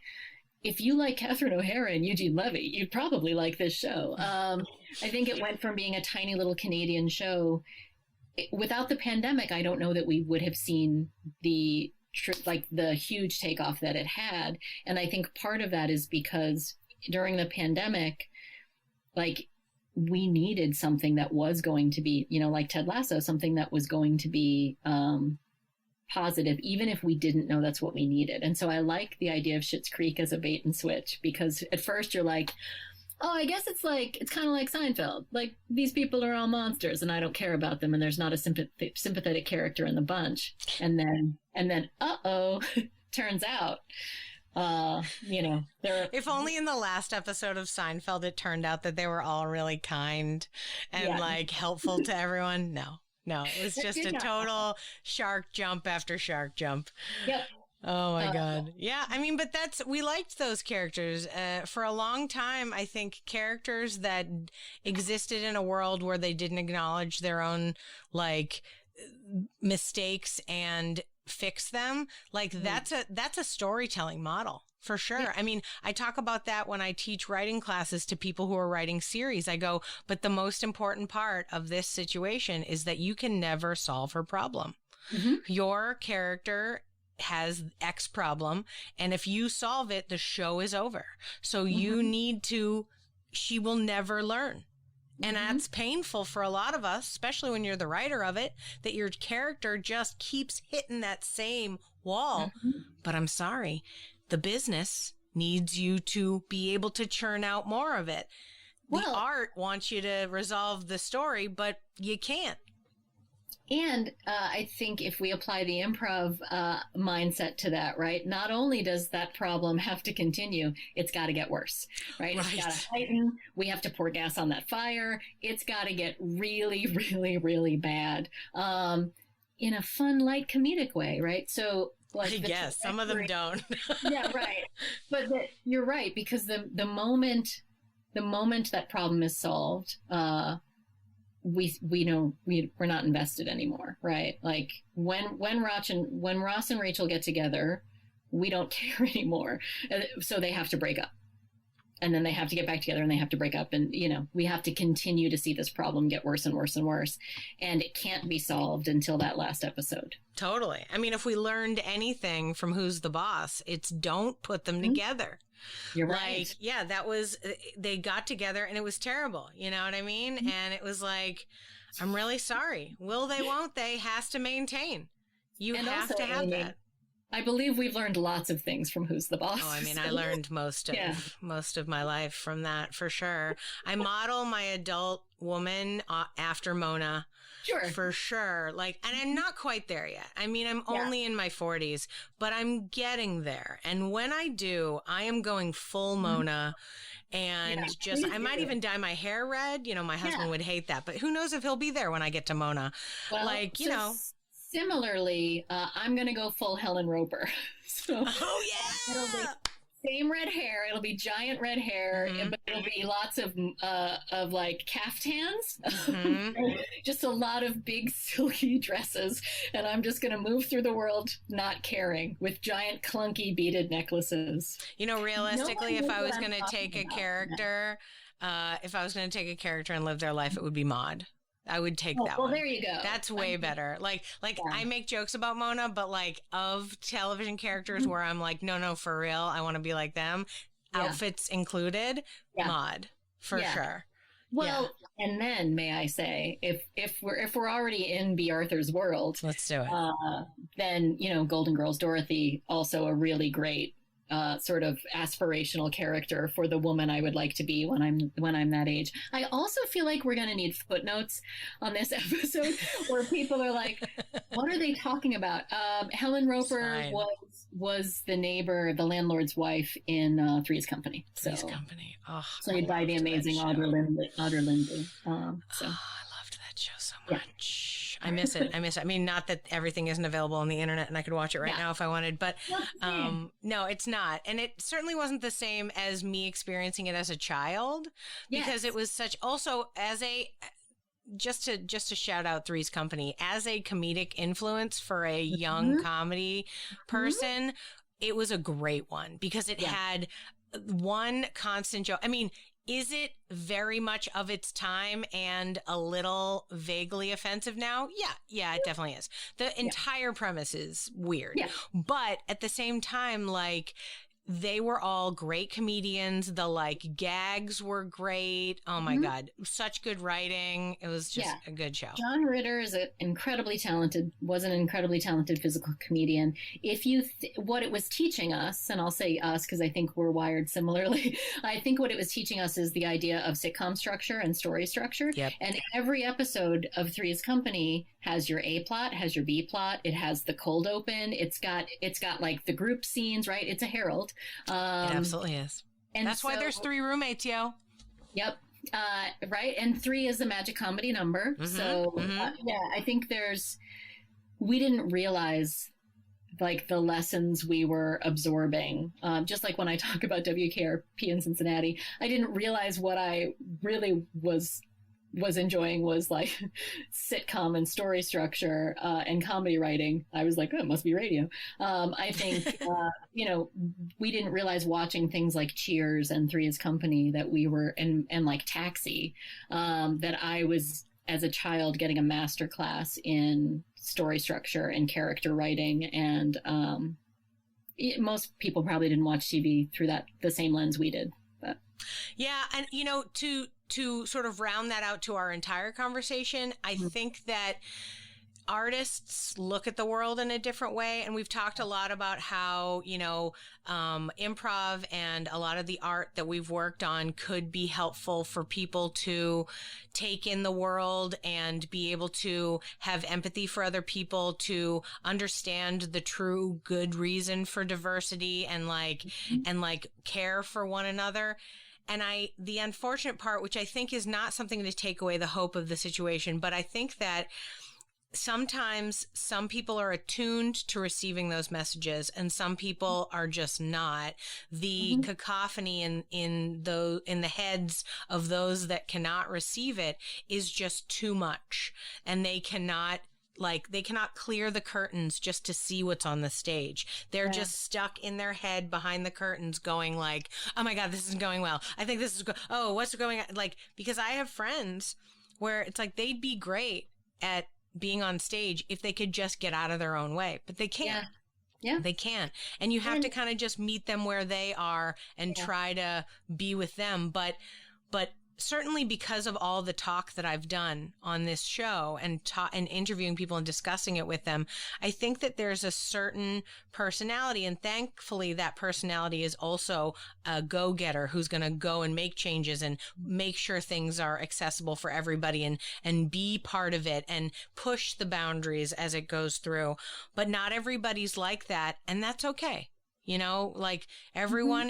if you like Catherine O'Hara and Eugene Levy, you'd probably like this show. I think it went from being a tiny little Canadian show. Without the pandemic, I don't know that we would have seen the huge takeoff that it had. And I think part of that is because during the pandemic, like, we needed something that was going to be, like Ted Lasso, something that was going to be positive, even if we didn't know that's what we needed. And so I like the idea of Schitt's Creek as a bait and switch, because at first you're like, oh, I guess it's kind of like Seinfeld. Like, these people are all monsters and I don't care about them. And there's not a sympathetic character in the bunch. And then, turns out, if only in the last episode of Seinfeld, it turned out that they were all really kind and like helpful to everyone. No, it was just a total shark jump after shark jump. Yep. Oh my God. Yeah. I mean, but we liked those characters. For a long time, I think characters that existed in a world where they didn't acknowledge their own like mistakes and fix them. Like that's a storytelling model. For sure. Yeah. I mean, I talk about that when I teach writing classes to people who are writing series. I go, but the most important part of this situation is that you can never solve her problem. Mm-hmm. Your character has X problem, and if you solve it, the show is over. So she will never learn. And that's painful for a lot of us, especially when you're the writer of it, that your character just keeps hitting that same wall. Mm-hmm. But I'm sorry, the business needs you to be able to churn out more of it. The art wants you to resolve the story, but you can't. And I think if we apply the improv mindset to that, right, not only does that problem have to continue, it's got to get worse, right? It's got to heighten. We have to pour gas on that fire. It's got to get really, really, really bad in a fun, light, comedic way, right? So, like, I guess some of them don't. Yeah, right. But you're right, because the moment that problem is solved, we know we're not invested anymore, right? Like when Ross and Rachel get together, we don't care anymore, so they have to break up. and then they have to get back together and they have to break up. And, we have to continue to see this problem get worse and worse and worse. And it can't be solved until that last episode. Totally. I mean, if we learned anything from Who's the Boss, it's don't put them together. You're right. They got together and it was terrible. You know what I mean? And it was like, I'm really sorry. Will they, won't they, has to maintain. You have to have that. I believe we've learned lots of things from Who's the Boss. Oh, I mean, I learned most of my life from that, for sure. I model my adult woman after Mona. Sure. For sure. Like, and I'm not quite there yet. I mean, I'm only in my 40s, but I'm getting there. And when I do, I am going full Mona. And I might even dye my hair red. My husband would hate that, but who knows if he'll be there when I get to Mona. Well, Similarly, I'm going to go full Helen Roper. So it'll be same red hair. It'll be giant red hair, but it'll be lots of like caftans, just a lot of big silky dresses. And I'm just going to move through the world not caring with giant clunky beaded necklaces. Realistically, if I was going to take a character, and live their life, it would be Maude. I would take that one. Well, there you go. That's way better. I make jokes about Mona, but of television characters where I'm like, no, for real, I want to be like them. Outfits included, Maude, for sure. Well, and then may I say, if we're already in B. Arthur's world, let's do it. Then Golden Girls Dorothy, also a really great sort of aspirational character for the woman I would like to be when I'm that age. I also feel like we're going to need footnotes on this episode where people are like, what are they talking about? Helen Roper was the neighbor, the landlord's wife in Three's Company. Three's Company. Oh, played by the amazing Audra Lindley. I loved that show so much. I miss it. I mean, not that everything isn't available on the internet and I could watch it right now if I wanted, but no, it's not. And it certainly wasn't the same as me experiencing it as a child because it was also as a, just to shout out Three's Company, as a comedic influence for a young comedy person, it was a great one because it had one constant joke. I mean, is it very much of its time and a little vaguely offensive now? Yeah, it definitely is. The entire premise is weird. Yeah. But at the same time, they were all great comedians. The gags were great. Oh my God. Such good writing. It was just a good show. John Ritter was an incredibly talented physical comedian. What it was teaching us, and I'll say us because I think we're wired similarly. I think what it was teaching us is the idea of sitcom structure and story structure. Yep. And every episode of Three's Company has your A plot, has your B plot. It has the cold open. It's got the group scenes, right? It's a Herald. It absolutely is. And that's why there's 3 roommates, yo. Yep. Right. And 3 is the magic comedy number. So I think we didn't realize the lessons we were absorbing. Just like when I talk about WKRP in Cincinnati, I didn't realize what I really was enjoying was sitcom and story structure and comedy writing. I was like, oh, it must be radio. I think, we didn't realize watching things like Cheers and Three's Company that we were, and Taxi, that I was, as a child, getting a master class in story structure and character writing. And most people probably didn't watch TV through the same lens we did. But. Yeah. And, to sort of round that out to our entire conversation, I think that artists look at the world in a different way. And we've talked a lot about how, improv and a lot of the art that we've worked on could be helpful for people to take in the world and be able to have empathy for other people, to understand the true good reason for diversity and care for one another. And the unfortunate part, which I think is not something to take away the hope of the situation, but I think that sometimes some people are attuned to receiving those messages and some people are just not. The cacophony in the heads of those that cannot receive it is just too much, and they cannot they cannot clear the curtains just to see what's on the stage. They're just stuck in their head behind the curtains going like, oh my God, this isn't going well. I think this is, oh, what's going on? Like, because I have friends where it's like, they'd be great at being on stage if they could just get out of their own way, but they can't. Yeah. They can't. And you have to kind of just meet them where they are and try to be with them. But certainly because of all the talk that I've done on this show and interviewing people and discussing it with them, I think that there's a certain personality, and thankfully that personality is also a go-getter who's going to go and make changes and make sure things are accessible for everybody and be part of it and push the boundaries as it goes through. But not everybody's like that, and that's okay. You know, like everyone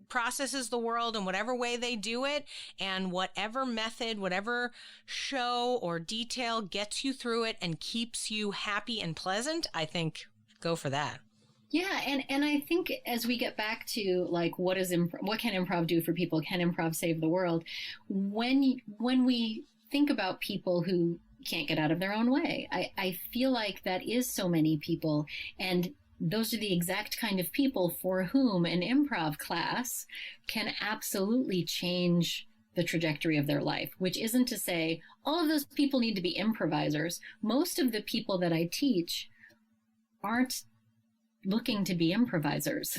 processes the world in whatever way they do it, and whatever method, whatever show or detail gets you through it and keeps you happy and pleasant, I think go for that. Yeah, and I think as we get back to like what can improv do for people? Can improv save the world? When we think about people who can't get out of their own way, I feel like that is so many people, and those are the exact kind of people for whom an improv class can absolutely change the trajectory of their life, which isn't to say all of those people need to be improvisers. Most of the people that I teach aren't looking to be improvisers.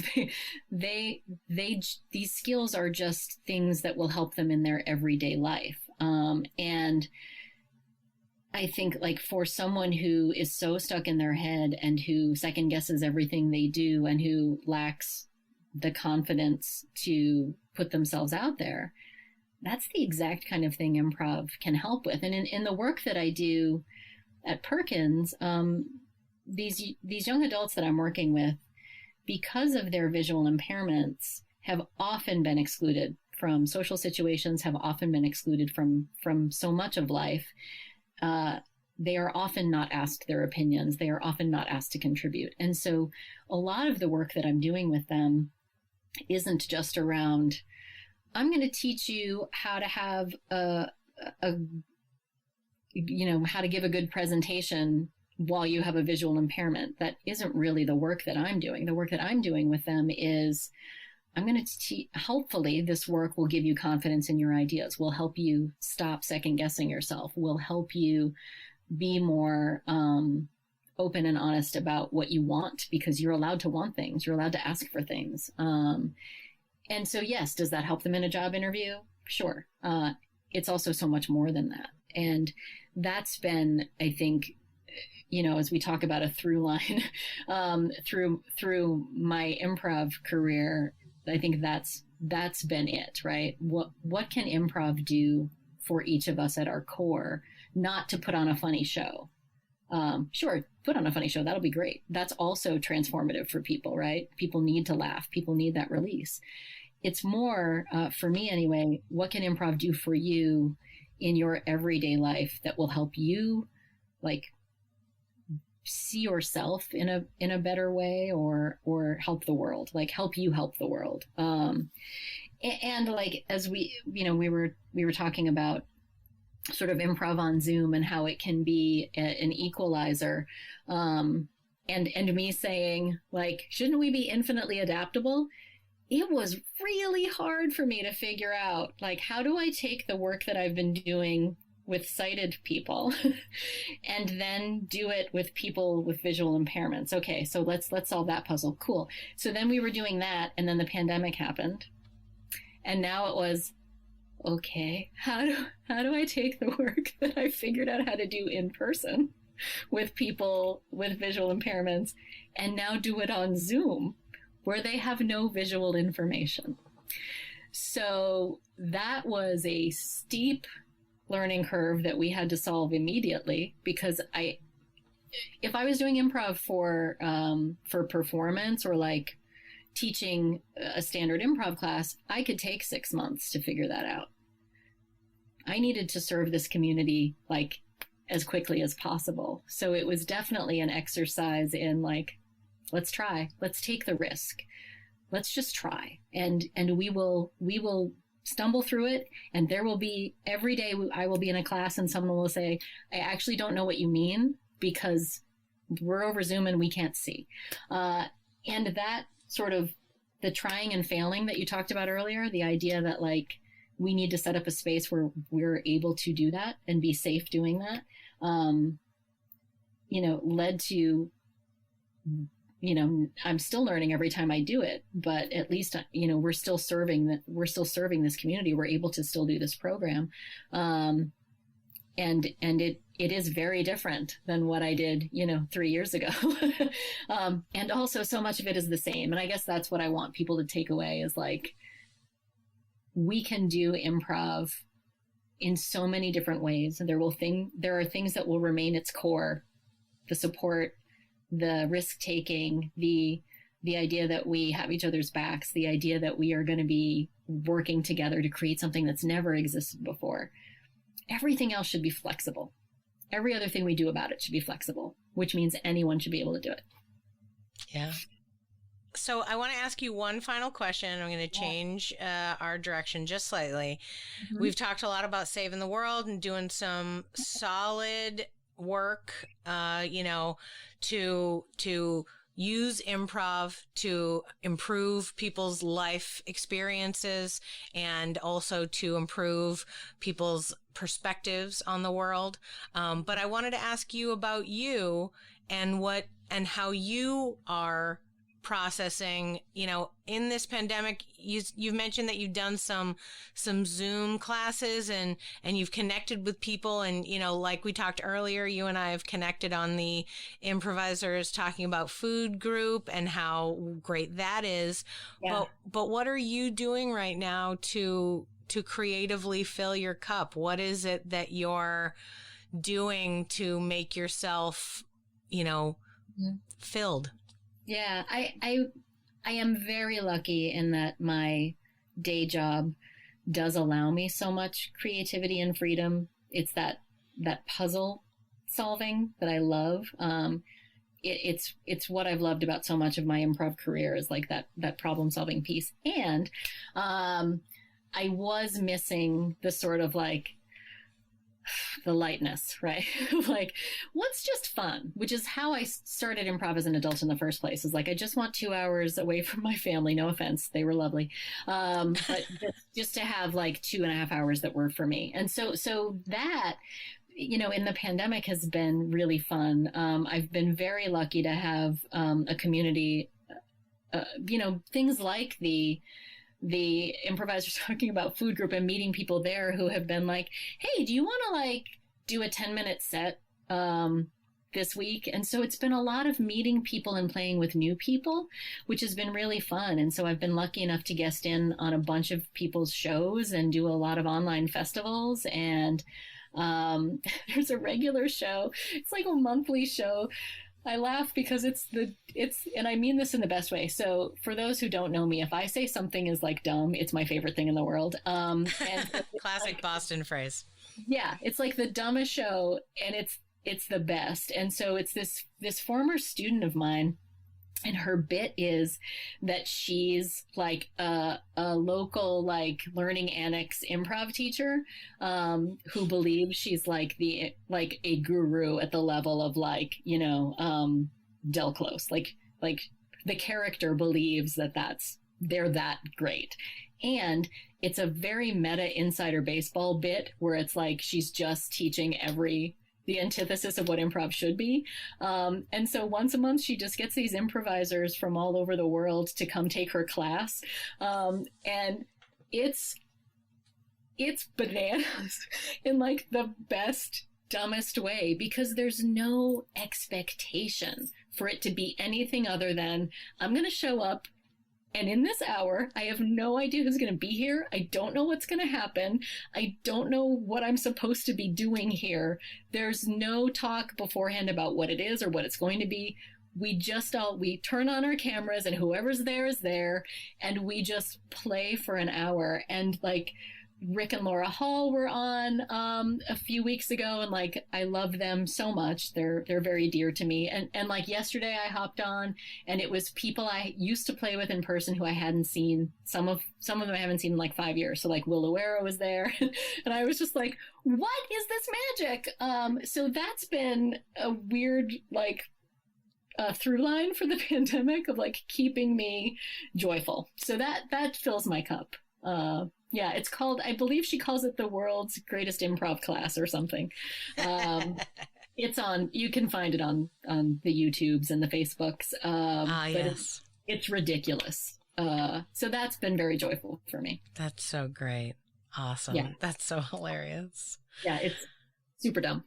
These skills are just things that will help them in their everyday life. And I think like for someone who is so stuck in their head and who second guesses everything they do and who lacks the confidence to put themselves out there, that's the exact kind of thing improv can help with. And in the work that I do at Perkins, these young adults that I'm working with, because of their visual impairments, have often been excluded from social situations, have often been excluded from so much of life. They are often not asked their opinions. They are often not asked to contribute. And so a lot of the work that I'm doing with them isn't just around, I'm going to teach you how to have how to give a good presentation while you have a visual impairment. That isn't really the work that I'm doing. The work that I'm doing with them is, I'm going to hopefully this work will give you confidence in your ideas, will help you stop second guessing yourself, will help you be more open and honest about what you want, because you're allowed to want things. You're allowed to ask for things. And so, yes, does that help them in a job interview? Sure. It's also so much more than that. And that's been, I think, as we talk about a through line through my improv career, I think that's been it, right? What can improv do for each of us at our core? Not to put on a funny show. Sure, put on a funny show. That'll be great. That's also transformative for people, right? People need to laugh. People need that release. It's more, for me anyway, what can improv do for you in your everyday life that will help you, like, see yourself in a better way, or help the world, like help you help the world. And like, as we were talking about sort of improv on Zoom and how it can be an equalizer, and me saying like, shouldn't we be infinitely adaptable? It was really hard for me to figure out, like, how do I take the work that I've been doing with sighted people and then do it with people with visual impairments. Okay, so let's solve that puzzle. Cool. So then we were doing that, and then the pandemic happened. And now it was, okay, how do I take the work that I figured out how to do in person with people with visual impairments and now do it on Zoom where they have no visual information? So that was a steep learning curve that we had to solve immediately, because if I was doing improv for performance or like teaching a standard improv class, I could take 6 months to figure that out. I needed to serve this community like as quickly as possible. So it was definitely an exercise in like, let's try, let's take the risk. Let's just try. And we will stumble through it. And there will be, every day I will be in a class and someone will say, I actually don't know what you mean because we're over Zoom and we can't see. And that sort of the trying and failing that you talked about earlier, the idea that like we need to set up a space where we're able to do that and be safe doing that, led to, I'm still learning every time I do it, but at least, we're still serving this community. We're able to still do this program. And it is very different than what I did, 3 years ago. And also so much of it is the same. And I guess that's what I want people to take away is like, we can do improv in so many different ways. And there are things that will remain its core, the support, the risk taking, the idea that we have each other's backs, the idea that we are going to be working together to create something that's never existed before. Everything else should be flexible. Every other thing we do about it should be flexible, which means anyone should be able to do it. Yeah. So I want to ask you one final question. I'm going to change our direction just slightly. Mm-hmm. We've talked a lot about saving the world and doing some solid work, to use improv to improve people's life experiences and also to improve people's perspectives on the world. But I wanted to ask you about you and how you are processing, in this pandemic. You've mentioned that you've done some Zoom classes and you've connected with people, and like we talked earlier, you and I have connected on the improvisers talking about food group and how great that is. Yeah. But what are you doing right now to creatively fill your cup? What is it that you're doing to make yourself, filled? Yeah, I am very lucky in that my day job does allow me so much creativity and freedom. It's that puzzle solving that I love. It's what I've loved about so much of my improv career is like that problem solving piece. And I was missing the sort of like the lightness, right? Like, what's just fun, which is how I started improv as an adult in the first place. Is like, I just want 2 hours away from my family. No offense. They were lovely. But just to have like 2.5 hours that work for me. And so that, in the pandemic has been really fun. I've been very lucky to have a community, things like the improvisers talking about food group and meeting people there who have been like, hey, do you want to like do a 10-minute set this week? And so it's been a lot of meeting people and playing with new people, which has been really fun. And so I've been lucky enough to guest in on a bunch of people's shows and do a lot of online festivals. And there's a regular show. It's like a monthly show. I laugh because and I mean this in the best way. So for those who don't know me, if I say something is like dumb, it's my favorite thing in the world. And classic like, Boston phrase. Yeah. It's like the dumbest show and it's the best. And so it's this former student of mine, and her bit is that she's like a local, like learning annex improv teacher, who believes she's like a guru at the level of like, Del Close, like the character believes that they're that great. And it's a very meta insider baseball bit where it's like, she's just teaching the antithesis of what improv should be. And so once a month, she just gets these improvisers from all over the world to come take her class. And it's bananas in like the best, dumbest way, because there's no expectation for it to be anything other than, I'm going to show up, and in this hour, I have no idea who's going to be here. I don't know what's going to happen. I don't know what I'm supposed to be doing here. There's no talk beforehand about what it is or what it's going to be. We turn on our cameras, and whoever's there is there, and we just play for an hour. And like, Rick and Laura Hall were on a few weeks ago, and like I love them so much. They're very dear to me. And like yesterday I hopped on, and it was people I used to play with in person who I hadn't seen. Some of them I haven't seen in like 5 years. So like Will O'Hara was there, and I was just like, what is this magic? So that's been a weird like through line for the pandemic of like keeping me joyful. So that fills my cup. Yeah, it's called, I believe she calls it the world's greatest improv class or something. It's on, you can find it on the YouTubes and the Facebooks. But yes. It's ridiculous. So that's been very joyful for me. That's so great. Awesome. Yeah. That's so hilarious. Yeah, it's super dumb.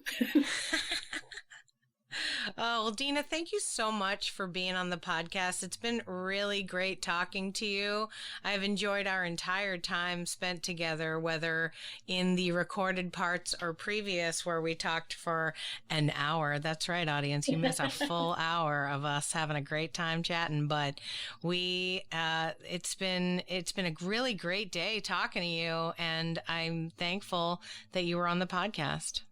Oh, well, Deana, thank you so much for being on the podcast. It's been really great talking to you. I've enjoyed our entire time spent together, whether in the recorded parts or previous where we talked for an hour. That's right, audience. You miss a full hour of us having a great time chatting, but it's been a really great day talking to you, and I'm thankful that you were on the podcast.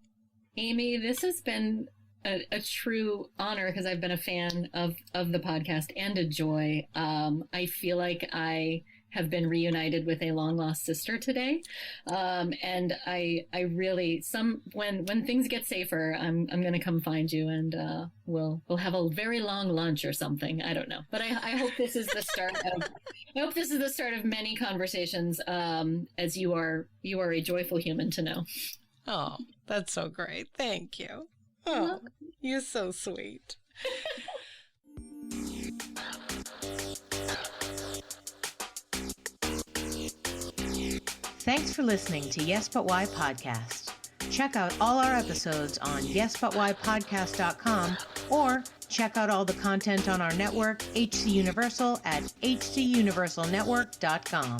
Amy, this has been a true honor because I've been a fan of the podcast and a joy. I feel like I have been reunited with a long lost sister today. And I really, when things get safer, I'm going to come find you, and we'll have a very long lunch or something. I don't know, but I hope this is the start of many conversations, as you are a joyful human to know. Oh, that's so great. Thank you. Oh, you're so sweet. Thanks for listening to Yes But Why Podcast. Check out all our episodes on yesbutwhypodcast.com, or check out all the content on our network, HC Universal, at hcuniversalnetwork.com.